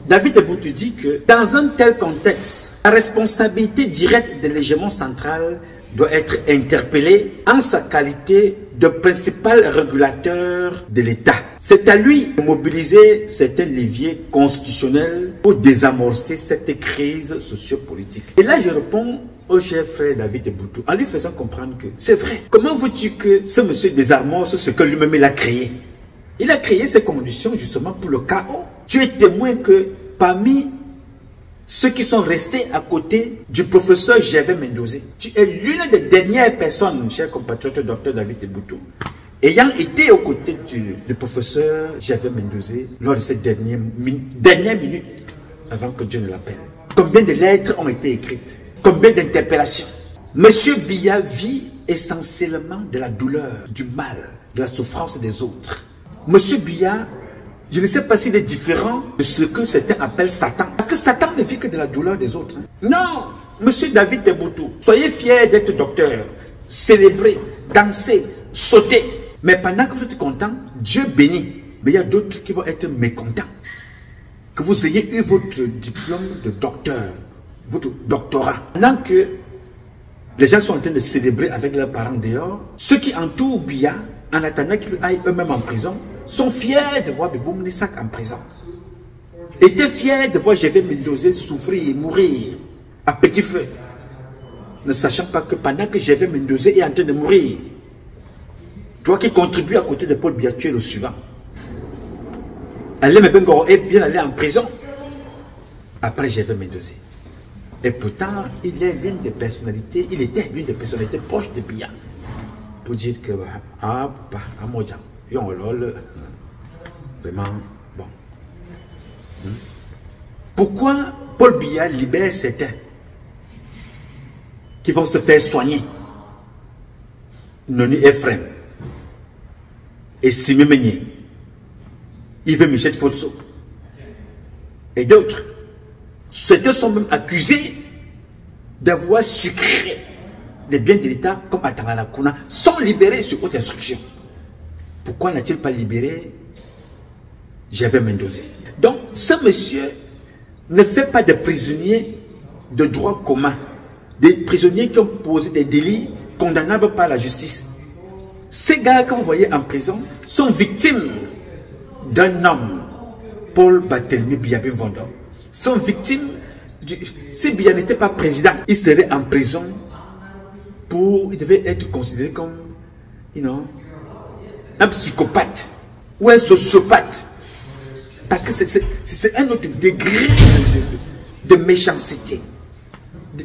David Eboutou dit que dans un tel contexte, la responsabilité directe de l'hégémon central doit être interpellée en sa qualité de principal régulateur de l'État. C'est à lui de mobiliser certains leviers constitutionnels pour désamorcer cette crise sociopolitique. Et là, je réponds au cher frère David Eboutou en lui faisant comprendre que c'est vrai. Comment veux-tu que ce monsieur désamorce ce que lui-même il a créé? Il a créé ces conditions justement pour le chaos. Tu es témoin que parmi ceux qui sont restés à côté du professeur Gervais Mendozé, tu es l'une des dernières personnes, cher compatriote docteur David Eboutou, ayant été aux côtés du professeur Gervais Mendozé lors de cette dernière minute avant que Dieu ne l'appelle. Combien de lettres ont été écrites? Combien d'interpellations? Monsieur Biya vit essentiellement de la douleur, du mal, de la souffrance des autres. Monsieur Biya, je ne sais pas s'il est différent de ce que certains appellent Satan. Parce que Satan ne vit que de la douleur des autres. Non, monsieur David Eboutou, soyez fiers d'être docteur, célébrez, dansez, sautez. Mais pendant que vous êtes content, Dieu bénit. Mais il y a d'autres qui vont être mécontents. Que vous ayez eu votre diplôme de docteur, votre doctorat. Pendant que les gens sont en train de célébrer avec leurs parents dehors, ceux qui entourent Biya, en attendant qu'ils aillent eux-mêmes en prison, sont fiers de voir Beboum Nissak en prison. Étaient fiers de voir Gervais Mendozé souffrir et mourir à petit feu. Ne sachant pas que pendant que Gervais Mendozé est en train de mourir, toi qui contribues à côté de Paul Biya, tu es le suivant. Allez, mais Bengoro est bien allé en prison après Gervais Mendozé. Et pourtant, il est l'une des personnalités, il était l'une des personnalités proches de Biya. Pour dire que, vraiment, bon. Pourquoi Paul Biya libère certains qui vont se faire soigner? Noni Ephraim et Simi Meunier, Yves Michel Fotso et d'autres. Certains sont même accusés d'avoir sucré les biens de l'État comme Atangana Kuna, sont libérés sur haute instruction. Pourquoi n'a-t-il pas libéré Gervais Mendozé? Donc, ce monsieur ne fait pas de prisonniers de droit commun, des prisonniers qui ont posé des délits condamnables par la justice. Ces gars que vous voyez en prison sont victimes d'un homme, Paul Barthélemy Biya Bimvondo. Sont victimes si Biya n'était pas président, il serait en prison il devait être considéré comme, un psychopathe ou un sociopathe. Parce que c'est un autre degré de méchanceté.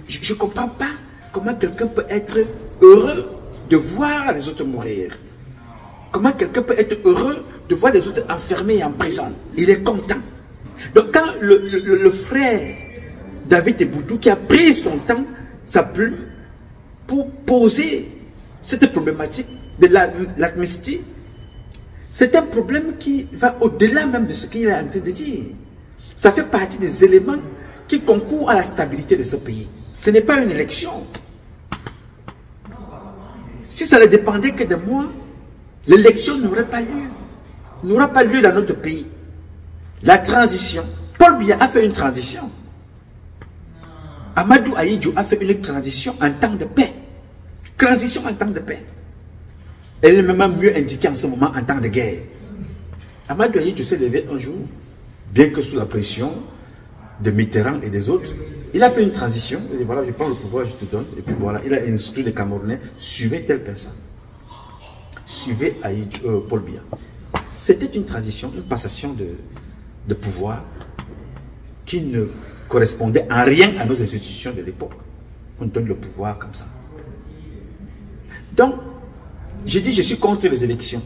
Je ne comprends pas comment quelqu'un peut être heureux de voir les autres mourir. Comment quelqu'un peut être heureux de voir les autres enfermés en prison. Il est content. Donc quand le frère David Eboutou, qui a pris son temps, sa plume, pour poser cette problématique de l'amnistie, c'est un problème qui va au-delà même de ce qu'il est en train de dire. Ça fait partie des éléments qui concourent à la stabilité de ce pays. Ce n'est pas une élection. Si ça ne dépendait que de moi, l'élection n'aurait pas lieu. N'aura pas lieu dans notre pays. La transition. Paul Biya a fait une transition. Amadou Ahidjo a fait une transition en temps de paix. Transition en temps de paix. Elle est même mieux indiquée en ce moment en temps de guerre. Amadou Ahidjo s'est levé un jour, bien que sous la pression de Mitterrand et des autres, il a fait une transition. Il dit voilà, je prends le pouvoir, je te donne. Et puis voilà, il a instruit les Camerounais, suivez telle personne. Suivez Paul Biya. C'était une transition, une passation de pouvoir qui ne correspondait en rien à nos institutions de l'époque. On donne le pouvoir comme ça. Donc, j'ai dit je suis contre les élections.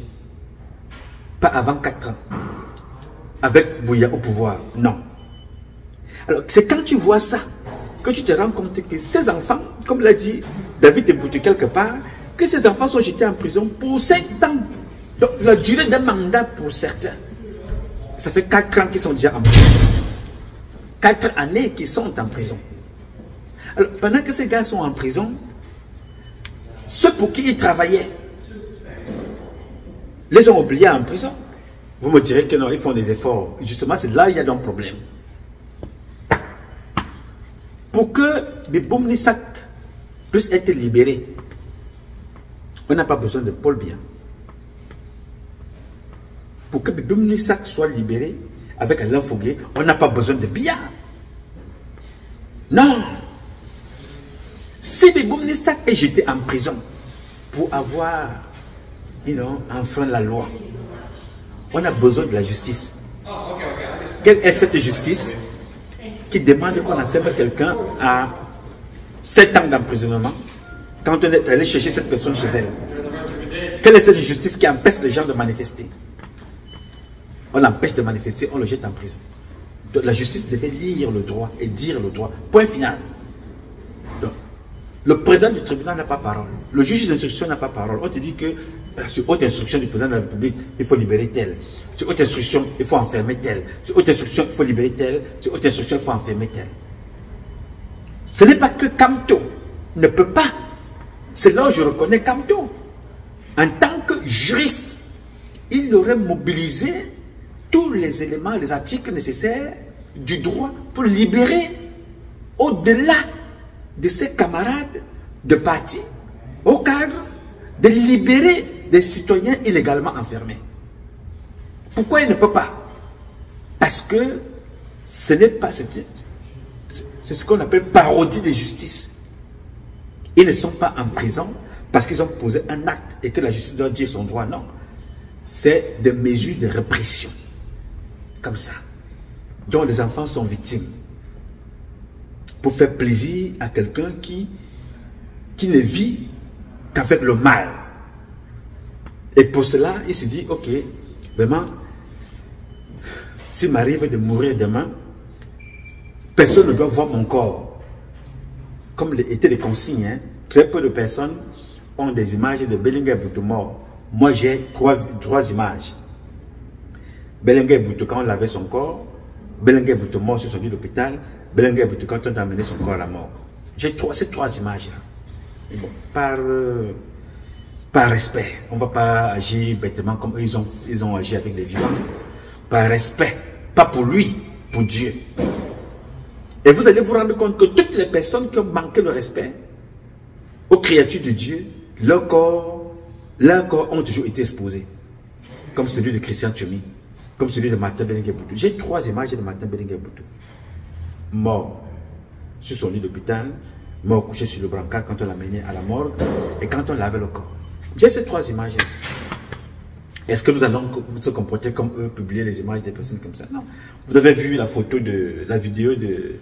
Pas avant 4 ans. Avec Bouya au pouvoir. Non. Alors, c'est quand tu vois ça que tu te rends compte que ces enfants, comme l'a dit David Eboutou quelque part, que ces enfants sont jetés en prison pour 5 ans. Donc, la durée d'un mandat pour certains, ça fait 4 ans qu'ils sont déjà en prison. 4 années qu'ils sont en prison. Alors, pendant que ces gars sont en prison, ceux pour qui ils travaillaient, les ont oubliés en prison. Vous me direz que non, ils font des efforts. Justement, c'est là où il y a un problème. Pour que Biboum Nissak puisse être libéré, on n'a pas besoin de Paul Biya. Pour que Biboum Nissak soit libéré avec Alain Fogué, on n'a pas besoin de Biya. Non. Si Biboum Nissak est jeté en prison pour avoir, enfreint la loi, on a besoin de la justice. Quelle est cette justice qui demande qu'on enferme quelqu'un à 7 ans d'emprisonnement quand on est allé chercher cette personne chez elle? Quelle est cette justice qui empêche les gens de manifester? On l'empêche de manifester, on le jette en prison. Donc, la justice devait lire le droit et dire le droit. Point final. Donc, le président du tribunal n'a pas parole. Le juge d'instruction n'a pas parole. On te dit que sur haute instruction du président de la République, il faut libérer tel. Sur haute instruction, il faut enfermer tel. Sur haute instruction, il faut libérer tel. Sur haute instruction, il faut enfermer tel. Ce n'est pas que Kamto ne peut pas. C'est là où je reconnais Kamto. En tant que juriste, il aurait mobilisé tous les éléments, les articles nécessaires du droit pour libérer au-delà de ses camarades de parti, au cadre de libérer des citoyens illégalement enfermés. Pourquoi il ne peut pas? Parce que ce n'est pas... C'est ce qu'on appelle parodie de justice. Ils ne sont pas en prison parce qu'ils ont posé un acte et que la justice doit dire son droit. Non. C'est des mesures de répression. Comme ça. Dont les enfants sont victimes. Pour faire plaisir à quelqu'un qui ne vit qu'avec le mal. Et pour cela, il se dit, ok, vraiment, s'il m'arrive de mourir demain, personne ne doit voir mon corps. Comme étaient les consignes, hein, très peu de personnes ont des images de Belenga Boutou mort. Moi, j'ai trois images. Belenga Boutou quand on lavait son corps, Belenga Boutou mort sur son lit d'hôpital, Belenga Boutou quand on a amené son corps à la mort. J'ai ces trois images-là. Bon, par respect, on ne va pas agir bêtement comme eux, ils ont agi avec les vivants. Par respect, pas pour lui, pour Dieu. Et vous allez vous rendre compte que toutes les personnes qui ont manqué le respect aux créatures de Dieu, leurs corps ont toujours été exposés. Comme celui de Christian Tchoumi, comme celui de Martin Belenga Boutou. J'ai trois images de Martin Belenga Boutou. Mort sur son lit d'hôpital, mort couché sur le brancard quand on l'a mené à la morgue et quand on lavait le corps. J'ai ces trois images. Est-ce que nous allons se comporter comme eux, publier les images des personnes comme ça? Non. Vous avez vu la photo de la vidéo de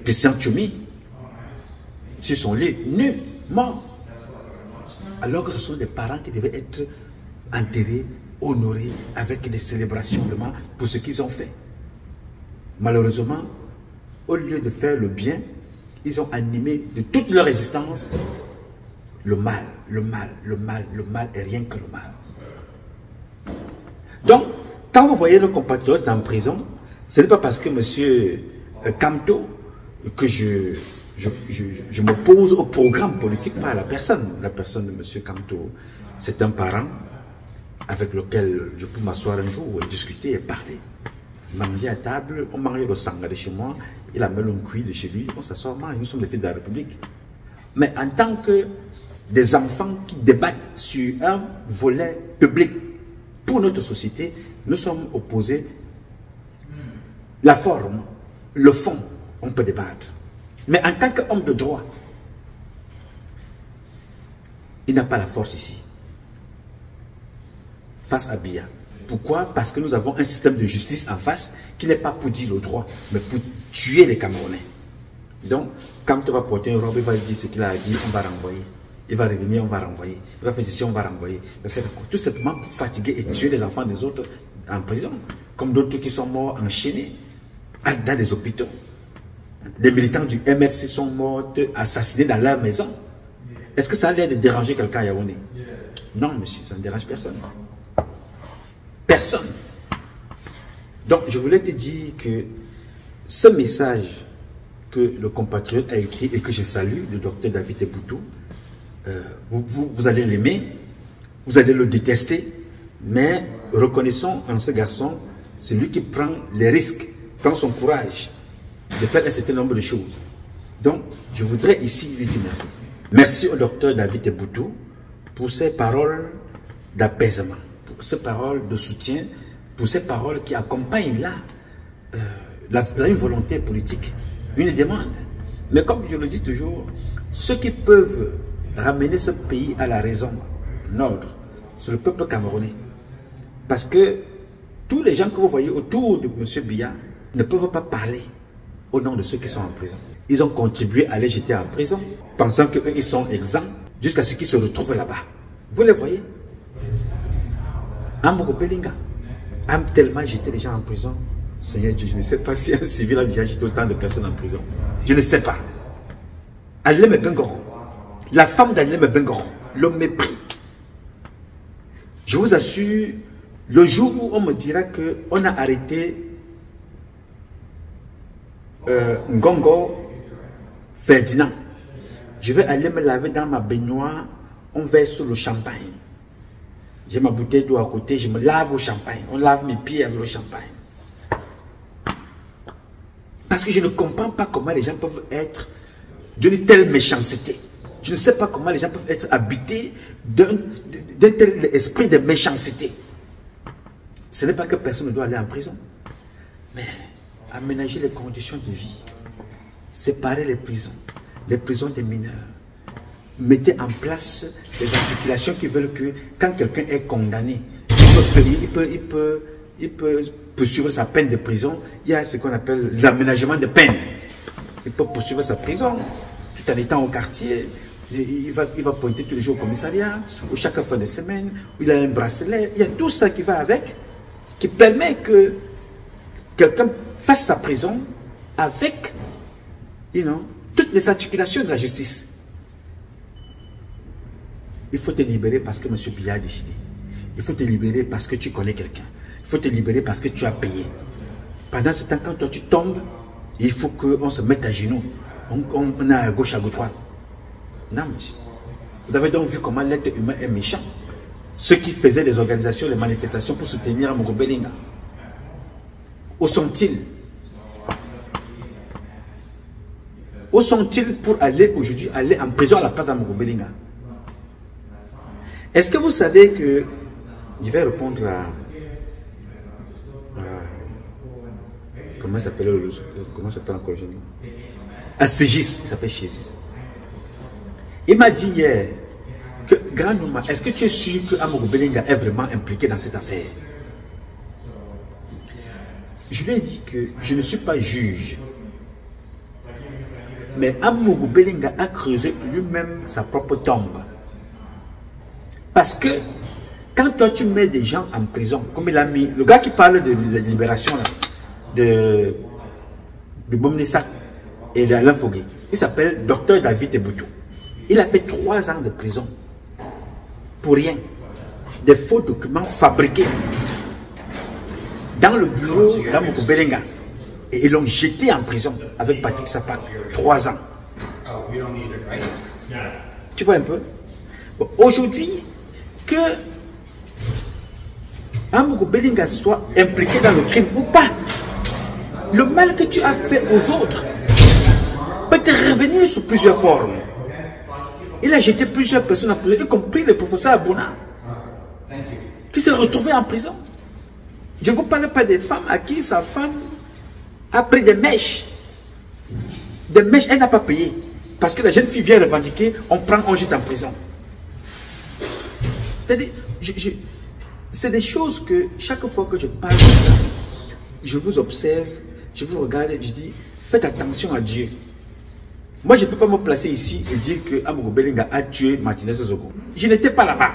Christian Tchoumi sur son lit, nu, mort. Alors que ce sont des parents qui devaient être enterrés, honorés avec des célébrations vraiment pour ce qu'ils ont fait. Malheureusement, au lieu de faire le bien, ils ont animé de toute leur existence le mal, le mal, le mal, le mal et rien que le mal. Donc, quand vous voyez nos compatriotes en prison, ce n'est pas parce que M. Kamto que je m'oppose au programme politique, pas à la personne. La personne de M. Kamto, c'est un parent avec lequel je peux m'asseoir un jour et discuter et parler. Manger à table, on mange le sangha de chez moi, il amène un cuit de chez lui, on s'assoit, nous sommes les fils de la République. Mais en tant que des enfants qui débattent sur un volet public pour notre société, nous sommes opposés. La forme, le fond, on peut débattre. Mais en tant qu'homme de droit, il n'a pas la force ici. Face à Biya. Pourquoi? Parce que nous avons un système de justice en face qui n'est pas pour dire le droit, mais pour tuer les Camerounais. Donc, quand tu vas porter une robe, il va dire ce qu'il a dit, on va renvoyer. Il va revenir, on va renvoyer. Il va faire ceci, on va renvoyer. Tout simplement pour fatiguer et tuer les enfants des autres en prison. Comme d'autres qui sont morts enchaînés dans des hôpitaux. Des militants du MRC sont morts assassinés dans leur maison. Est-ce que ça a l'air de déranger quelqu'un à Yaoundé? Non, monsieur, ça ne dérange personne. Personne. Donc, je voulais te dire que ce message que le compatriote a écrit et que je salue, le docteur David Eboutou. Vous allez l'aimer, vous allez le détester, mais reconnaissons en ce garçon, c'est lui qui prend les risques, prend son courage de faire un certain nombre de choses. Donc, je voudrais ici lui dire merci. Merci au docteur David Eboutou pour ses paroles d'apaisement, pour ses paroles de soutien, pour ces paroles qui accompagnent là une volonté politique, une demande. Mais comme je le dis toujours, ceux qui peuvent ramener ce pays à la raison, l'ordre, c'est le peuple camerounais. Parce que tous les gens que vous voyez autour de M. Biya ne peuvent pas parler au nom de ceux qui sont en prison. Ils ont contribué à les jeter en prison, pensant qu'eux, ils sont exempts, jusqu'à ce qu'ils se retrouvent là-bas. Vous les voyez? Amogo Belinga a tellement jeté les gens en prison. Seigneur Dieu, je ne sais pas si un civil a déjà jeté autant de personnes en prison. Je ne sais pas. Alem Bengoron, la femme d'Alem Bengoron, le mépris. Je vous assure, le jour où on me dira qu'on a arrêté Ngongo Ferdinand, je vais aller me laver dans ma baignoire, on verse le champagne. J'ai ma bouteille d'eau à côté, je me lave au champagne. On lave mes pieds avec le champagne. Parce que je ne comprends pas comment les gens peuvent être d'une telle méchanceté. Je ne sais pas comment les gens peuvent être habités d'un tel esprit de méchanceté. Ce n'est pas que personne ne doit aller en prison, mais aménager les conditions de vie, séparer les prisons des mineurs, mettez en place des articulations qui veulent que quand quelqu'un est condamné, il peut poursuivre sa peine de prison. Il y a ce qu'on appelle l'aménagement de peine. Il peut poursuivre sa prison tout en étant au quartier. Il va pointer tous les jours au commissariat, ou chaque fin de semaine, où il a un bracelet. Il y a tout ça qui va avec, qui permet que quelqu'un fasse sa prison avec toutes les articulations de la justice. Il faut te libérer parce que M. Biya a décidé. Il faut te libérer parce que tu connais quelqu'un. Il faut te libérer parce que tu as payé. Pendant ce temps, quand toi tu tombes, il faut qu'on se mette à genoux. On est à gauche, à droite. Non, monsieur. Vous avez donc vu comment l'être humain est méchant. Ceux qui faisaient les organisations, les manifestations pour soutenir Amogo Belinga. Où sont-ils? Où sont-ils pour aller aujourd'hui, aller en prison à la place d'Amogo Belinga? Est-ce que vous savez que, je vais répondre à comment s'appelle encore le jeune? À Ségis, il s'appelle Ségis. Il m'a dit hier que, grand Nouma, est-ce que tu es sûr que Amogo Belinga est vraiment impliqué dans cette affaire? Je lui ai dit que je ne suis pas juge. Mais Amogo Belinga a creusé lui-même sa propre tombe. Parce que quand toi tu mets des gens en prison, comme il a mis, le gars qui parle de la libération là, de Bomnissak et d'Alain Fogué, il s'appelle Dr David Eboutou. Il a fait 3 ans de prison pour rien. Des faux documents fabriqués dans le bureau d'Amogo Belinga. Et ils l'ont jeté en prison avec Patrick Sapak. 3 ans. Tu vois un peu? Bon, aujourd'hui, que Amogo Belinga soit impliqué dans le crime ou pas, le mal que tu as fait aux autres peut te revenir sous plusieurs formes. Il a jeté plusieurs personnes en prison, y compris le professeur Abouna, qui s'est retrouvé en prison. Je ne vous parle pas des femmes à qui sa femme a pris des mèches. Des mèches, elle n'a pas payé. Parce que la jeune fille vient revendiquer, on prend, on jette en prison. C'est des choses que chaque fois que je parle de ça, je vous observe, je vous regarde, je dis, faites attention à Dieu. Moi, je ne peux pas me placer ici et dire que Amogo Belinga a tué Martinez Zogo. Je n'étais pas là-bas.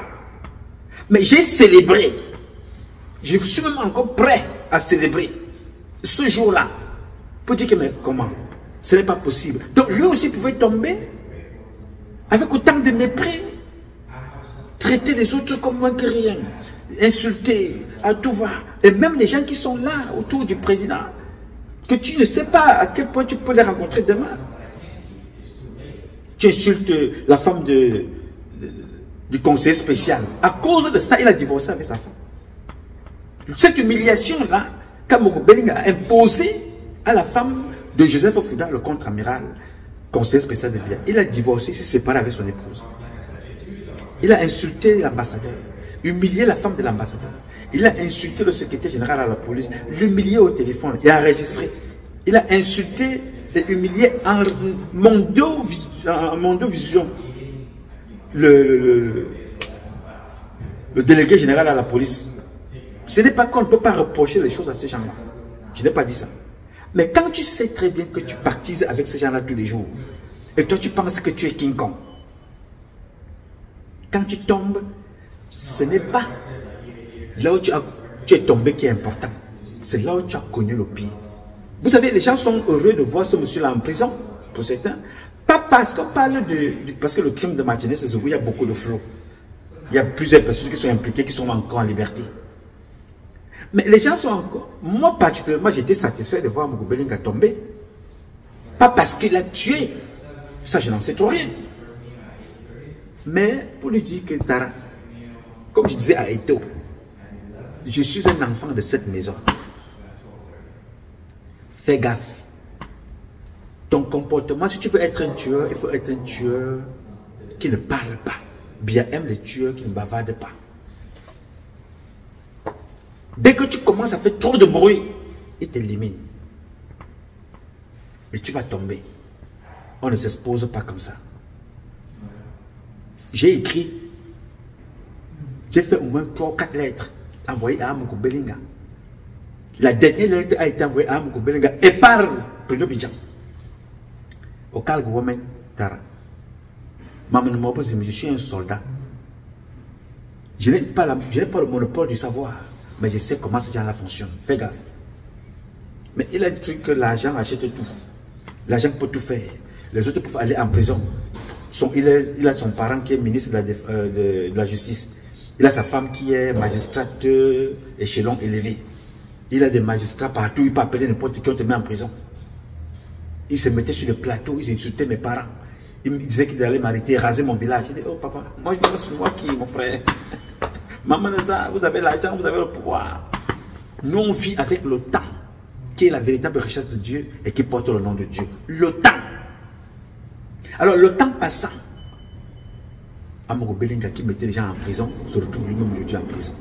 Mais j'ai célébré. Je suis même encore prêt à célébrer ce jour-là. Pour dire que, mais comment? Ce n'est pas possible. Donc, lui aussi pouvait tomber avec autant de mépris. Traiter les autres comme moins que rien. Insulter à tout va. Et même les gens qui sont là autour du président, que tu ne sais pas à quel point tu peux les rencontrer demain. Tu insultes la femme du conseiller spécial. À cause de ça, il a divorcé avec sa femme. Cette humiliation-là, Kamoko Bellinga a imposé à la femme de Joseph Fouda, le contre-amiral, conseiller spécial de Biya. Il a divorcé, il s'est séparé avec son épouse. Il a insulté l'ambassadeur, humilié la femme de l'ambassadeur. Il a insulté le secrétaire général à la police, l'humilié au téléphone, il a enregistré. Il a insulté et humilié en Mondovision le délégué général à la police. Ce n'est pas qu'on ne peut pas reprocher les choses à ces gens-là. Je n'ai pas dit ça. Mais quand tu sais très bien que tu pactises avec ces gens-là tous les jours, et toi tu penses que tu es King Kong, quand tu tombes, ce n'est pas là où tu es tombé qui est important. C'est là où tu as connu le pire. Vous savez, les gens sont heureux de voir ce monsieur-là en prison, pour certains. Pas parce qu'on parle parce que le crime de Martinez, c'est où il y a beaucoup de flots. Il y a plusieurs personnes qui sont impliquées, qui sont encore en liberté. Mais les gens sont encore... Moi, particulièrement, j'étais satisfait de voir Moko Bellinga tomber. Pas parce qu'il a tué. Ça, je n'en sais trop rien. Mais pour lui dire que Tara, comme je disais à Eto, je suis un enfant de cette maison. Fais gaffe. Ton comportement, si tu veux être un tueur, il faut être un tueur qui ne parle pas. Bien aime les tueurs qui ne bavardent pas. Dès que tu commences à faire trop de bruit, il t'élimine. Et tu vas tomber. On ne s'expose pas comme ça. J'ai écrit, j'ai fait au moins 3 ou 4 lettres envoyées à Moko Bellinga. La dernière lettre a été envoyée à Moko Bellinga et par Bruno Bidjan. Au Calgue Women, Tara. Maman, je suis un soldat. Je n'ai pas le monopole du savoir, mais je sais comment ces gens-là fonctionnent. Fais gaffe. Mais il a dit que l'argent achète tout. L'argent peut tout faire. Les autres peuvent aller en prison. Il a son parent qui est ministre de la justice. Il a sa femme qui est magistrate échelon élevé. Il a des magistrats partout. Il peut appeler n'importe qui, on te met en prison. Il se mettait sur le plateau, il insultait mes parents. Il me disait qu'il allait m'arrêter, raser mon village. Je dis, oh papa, moi je pense sur moi qui, mon frère. Maman, vous avez l'argent, vous avez le pouvoir. Nous on vit avec le temps, qui est la véritable richesse de Dieu et qui porte le nom de Dieu. Le temps. Alors le temps passant, Moko Bellinga qui mettait les gens en prison, se retrouve lui-même aujourd'hui en prison.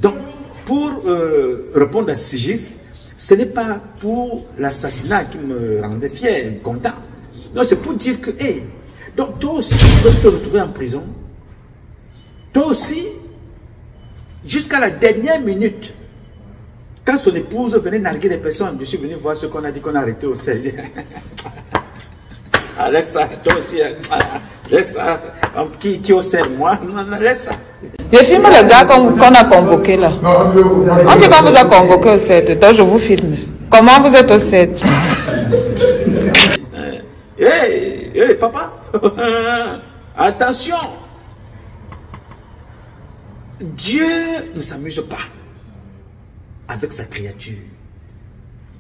Donc, pour répondre à ce geste, ce n'est pas pour l'assassinat qui me rendait fier, content. Non, c'est pour dire que, hey, donc toi aussi, tu peux te retrouver en prison. Toi aussi, jusqu'à la dernière minute, quand son épouse venait narguer les personnes, je suis venu voir ce qu'on a dit qu'on a arrêté au sel. Ah, laisse ça, toi aussi, laisse ça. Qui au sel, moi? Non, laisse ça. Je filme le gars qu'on a convoqué là. On dit qu'on vous a convoqué au 7, donc je vous filme. Comment vous êtes au 7? Hey, papa, attention. Dieu ne s'amuse pas avec sa créature.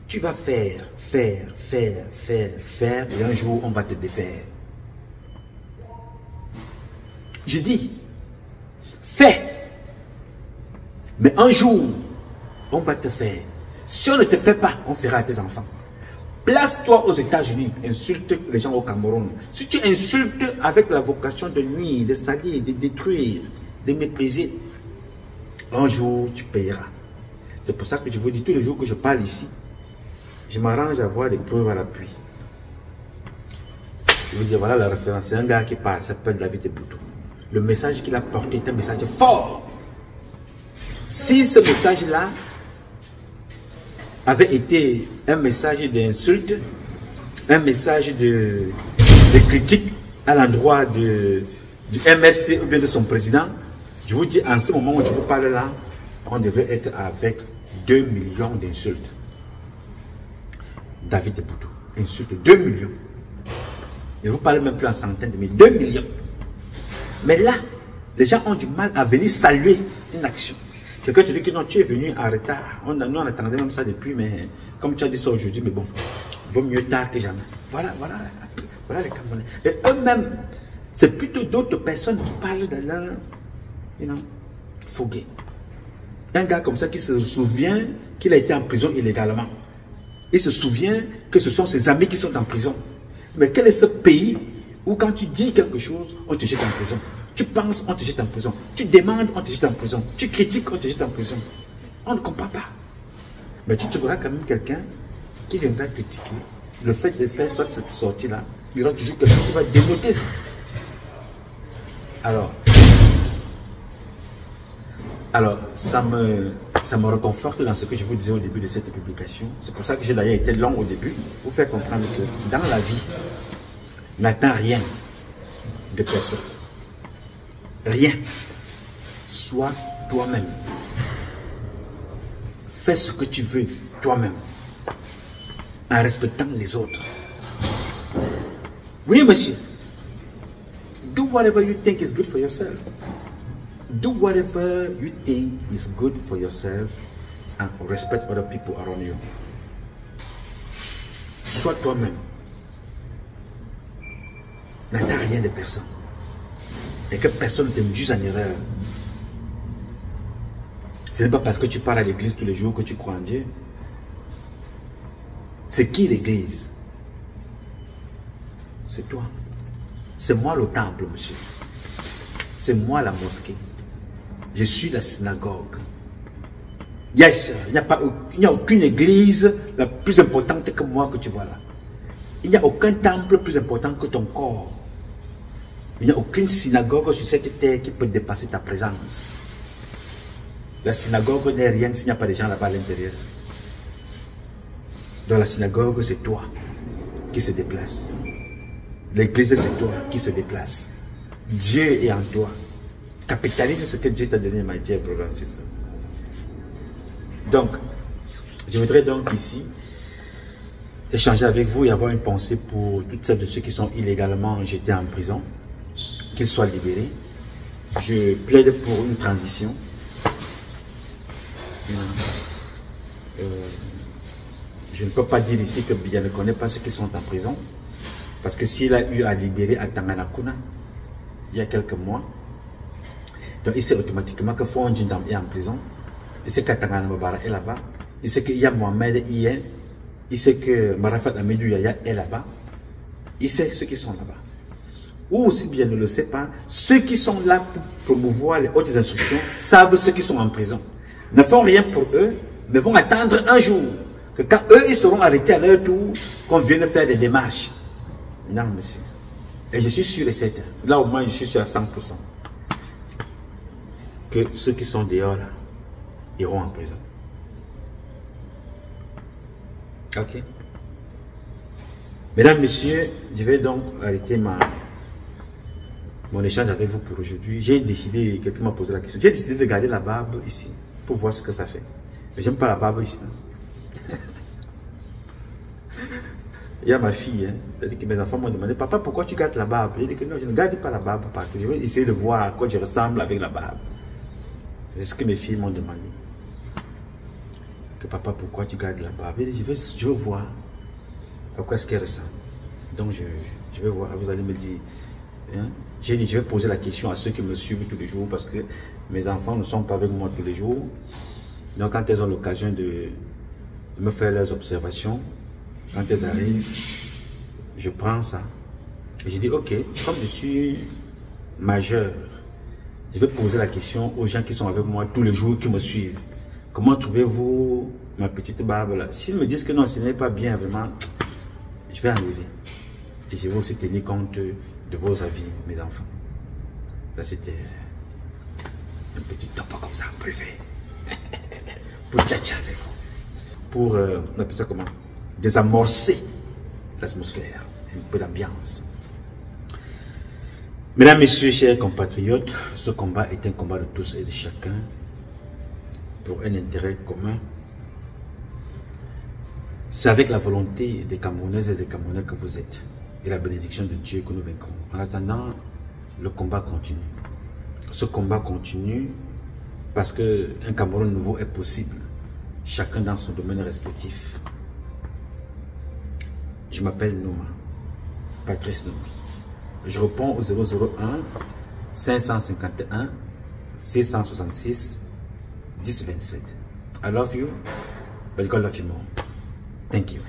Tu vas faire, et un jour on va te défaire. Je dis, fais, mais un jour on va te faire. Si on ne te fait pas, on fera à tes enfants. Place-toi aux États-Unis, insulte les gens au Cameroun. Si tu insultes avec la vocation de nuire, de salir, de détruire, de mépriser, un jour tu payeras. C'est pour ça que je vous dis tous les jours que je parle ici, je m'arrange à avoir des preuves à l'appui. Je vous dis, voilà la référence. C'est un gars qui parle, il s'appelle David Eboutou. Le message qu'il a porté est un message fort. Si ce message-là avait été un message d'insulte, un message de critique à l'endroit du MRC ou bien de son président, je vous dis, en ce moment où je vous parle là, on devait être avec 2 millions d'insultes. David Eboutou insulte 2 millions. Et vous parlez même plus en centaines de milliers, 2 millions. Mais là, les gens ont du mal à venir saluer une action. Quelqu'un te dit que non, tu es venu en retard. Nous, on attendait même ça depuis, mais comme tu as dit ça aujourd'hui, mais bon, vaut mieux tard que jamais. Voilà les Camerounais. Et eux-mêmes, c'est plutôt d'autres personnes qui parlent de leur, fogué. Un gars comme ça qui se souvient qu'il a été en prison illégalement. Il se souvient que ce sont ses amis qui sont en prison. Mais quel est ce pays où quand tu dis quelque chose, on te jette en prison? Tu penses, on te jette en prison. Tu demandes, on te jette en prison. Tu critiques, on te jette en prison. On ne comprend pas. Mais tu trouveras quand même quelqu'un qui viendra critiquer le fait de faire cette sortie-là. Il y aura toujours quelqu'un qui va dénoter ça. Alors, ça me réconforte dans ce que je vous disais au début de cette publication. C'est pour ça que j'ai d'ailleurs été long au début, pour faire comprendre que dans la vie, n'attends rien de personne. Rien. Sois toi-même. Fais ce que tu veux toi-même, en respectant les autres. Oui, monsieur. Do whatever you think is good for yourself. Do whatever you think is good for yourself and respect other people around you. Sois toi-même. N'attends rien de personne. Et que personne ne te juge en erreur. Ce n'est pas parce que tu pars à l'église tous les jours que tu crois en Dieu. C'est qui l'église? C'est toi. C'est moi le temple, monsieur. C'est moi la mosquée. Je suis la synagogue. Yes, il n'y a aucune église la plus importante que moi que tu vois là. Il n'y a aucun temple plus important que ton corps. Il n'y a aucune synagogue sur cette terre qui peut dépasser ta présence. La synagogue n'est rien s'il n'y a pas de gens là-bas à l'intérieur. Dans la synagogue, c'est toi qui se déplace. L'église, c'est toi qui se déplace. Dieu est en toi. Capitalise ce que Dieu t'a donné, my dear brother and sister. Donc, je voudrais donc ici échanger avec vous et avoir une pensée pour toutes celles de ceux qui sont illégalement jetés en prison, qu'ils soient libérés. Je plaide pour une transition. Je ne peux pas dire ici que Biya ne connaît pas ceux qui sont en prison, parce que s'il a eu à libérer à Tanganakuna il y a quelques mois, donc il sait automatiquement que Fondjindam est en prison, il sait qu'Atangana Mabara est là-bas, il sait qu'il y a Mohamed Ien, il sait que Marafat Amidou Yaya est là-bas, il sait ceux qui sont là-bas. Ou si bien ne le sait pas, ceux qui sont là pour promouvoir les hautes instructions savent ceux qui sont en prison. Ne font rien pour eux, mais vont attendre un jour que quand eux ils seront arrêtés à leur tour, qu'on vienne faire des démarches. Non, monsieur. Et je suis sûr et certain, là au moins je suis sûr à 100%, que ceux qui sont dehors là, iront en prison. Ok. Mesdames, messieurs, je vais donc arrêter mon échange avec vous pour aujourd'hui. J'ai décidé, quelqu'un m'a posé la question, j'ai décidé de garder la barbe ici, pour voir ce que ça fait. Mais j'aime pas la barbe ici. Il y a ma fille, hein, elle dit que mes enfants m'ont demandé, papa, pourquoi tu gardes la barbe? J'ai dit que non, je ne garde pas la barbe partout. Je vais essayer de voir à quoi je ressemble avec la barbe. C'est ce que mes filles m'ont demandé. Que papa, pourquoi tu gardes la barbe? J'ai dit, je veux voir à quoi est-ce qu'elle ressemble. Donc je vais voir, vous allez me dire. Hein? J'ai dit, je vais poser la question à ceux qui me suivent tous les jours, parce que mes enfants ne sont pas avec moi tous les jours. Donc quand elles ont l'occasion de me faire leurs observations, quand elles arrivent, je prends ça. Et je dis, ok, comme je suis majeur, je vais poser la question aux gens qui sont avec moi tous les jours, qui me suivent. Comment trouvez-vous ma petite barbe là? S'ils me disent que non, ce n'est pas bien vraiment, je vais enlever. Et je vais aussi tenir compte de vos avis, mes enfants. Ça, c'était un petit top comme ça, préfet. Pour tchatcher avec vous. Pour, on appelle ça comment? Désamorcer l'atmosphère, un peu d'ambiance. Mesdames, messieurs, chers compatriotes, ce combat est un combat de tous et de chacun pour un intérêt commun. C'est avec la volonté des Camerounaises et des Camerounais que vous êtes et la bénédiction de Dieu que nous vaincrons. En attendant, le combat continue. Ce combat continue Parce qu'un Cameroun nouveau est possible, chacun dans son domaine respectif. Je m'appelle Nouma, Patrice Nouma. Je réponds au 001 551 666 1027. I love you, but God love you more. Thank you.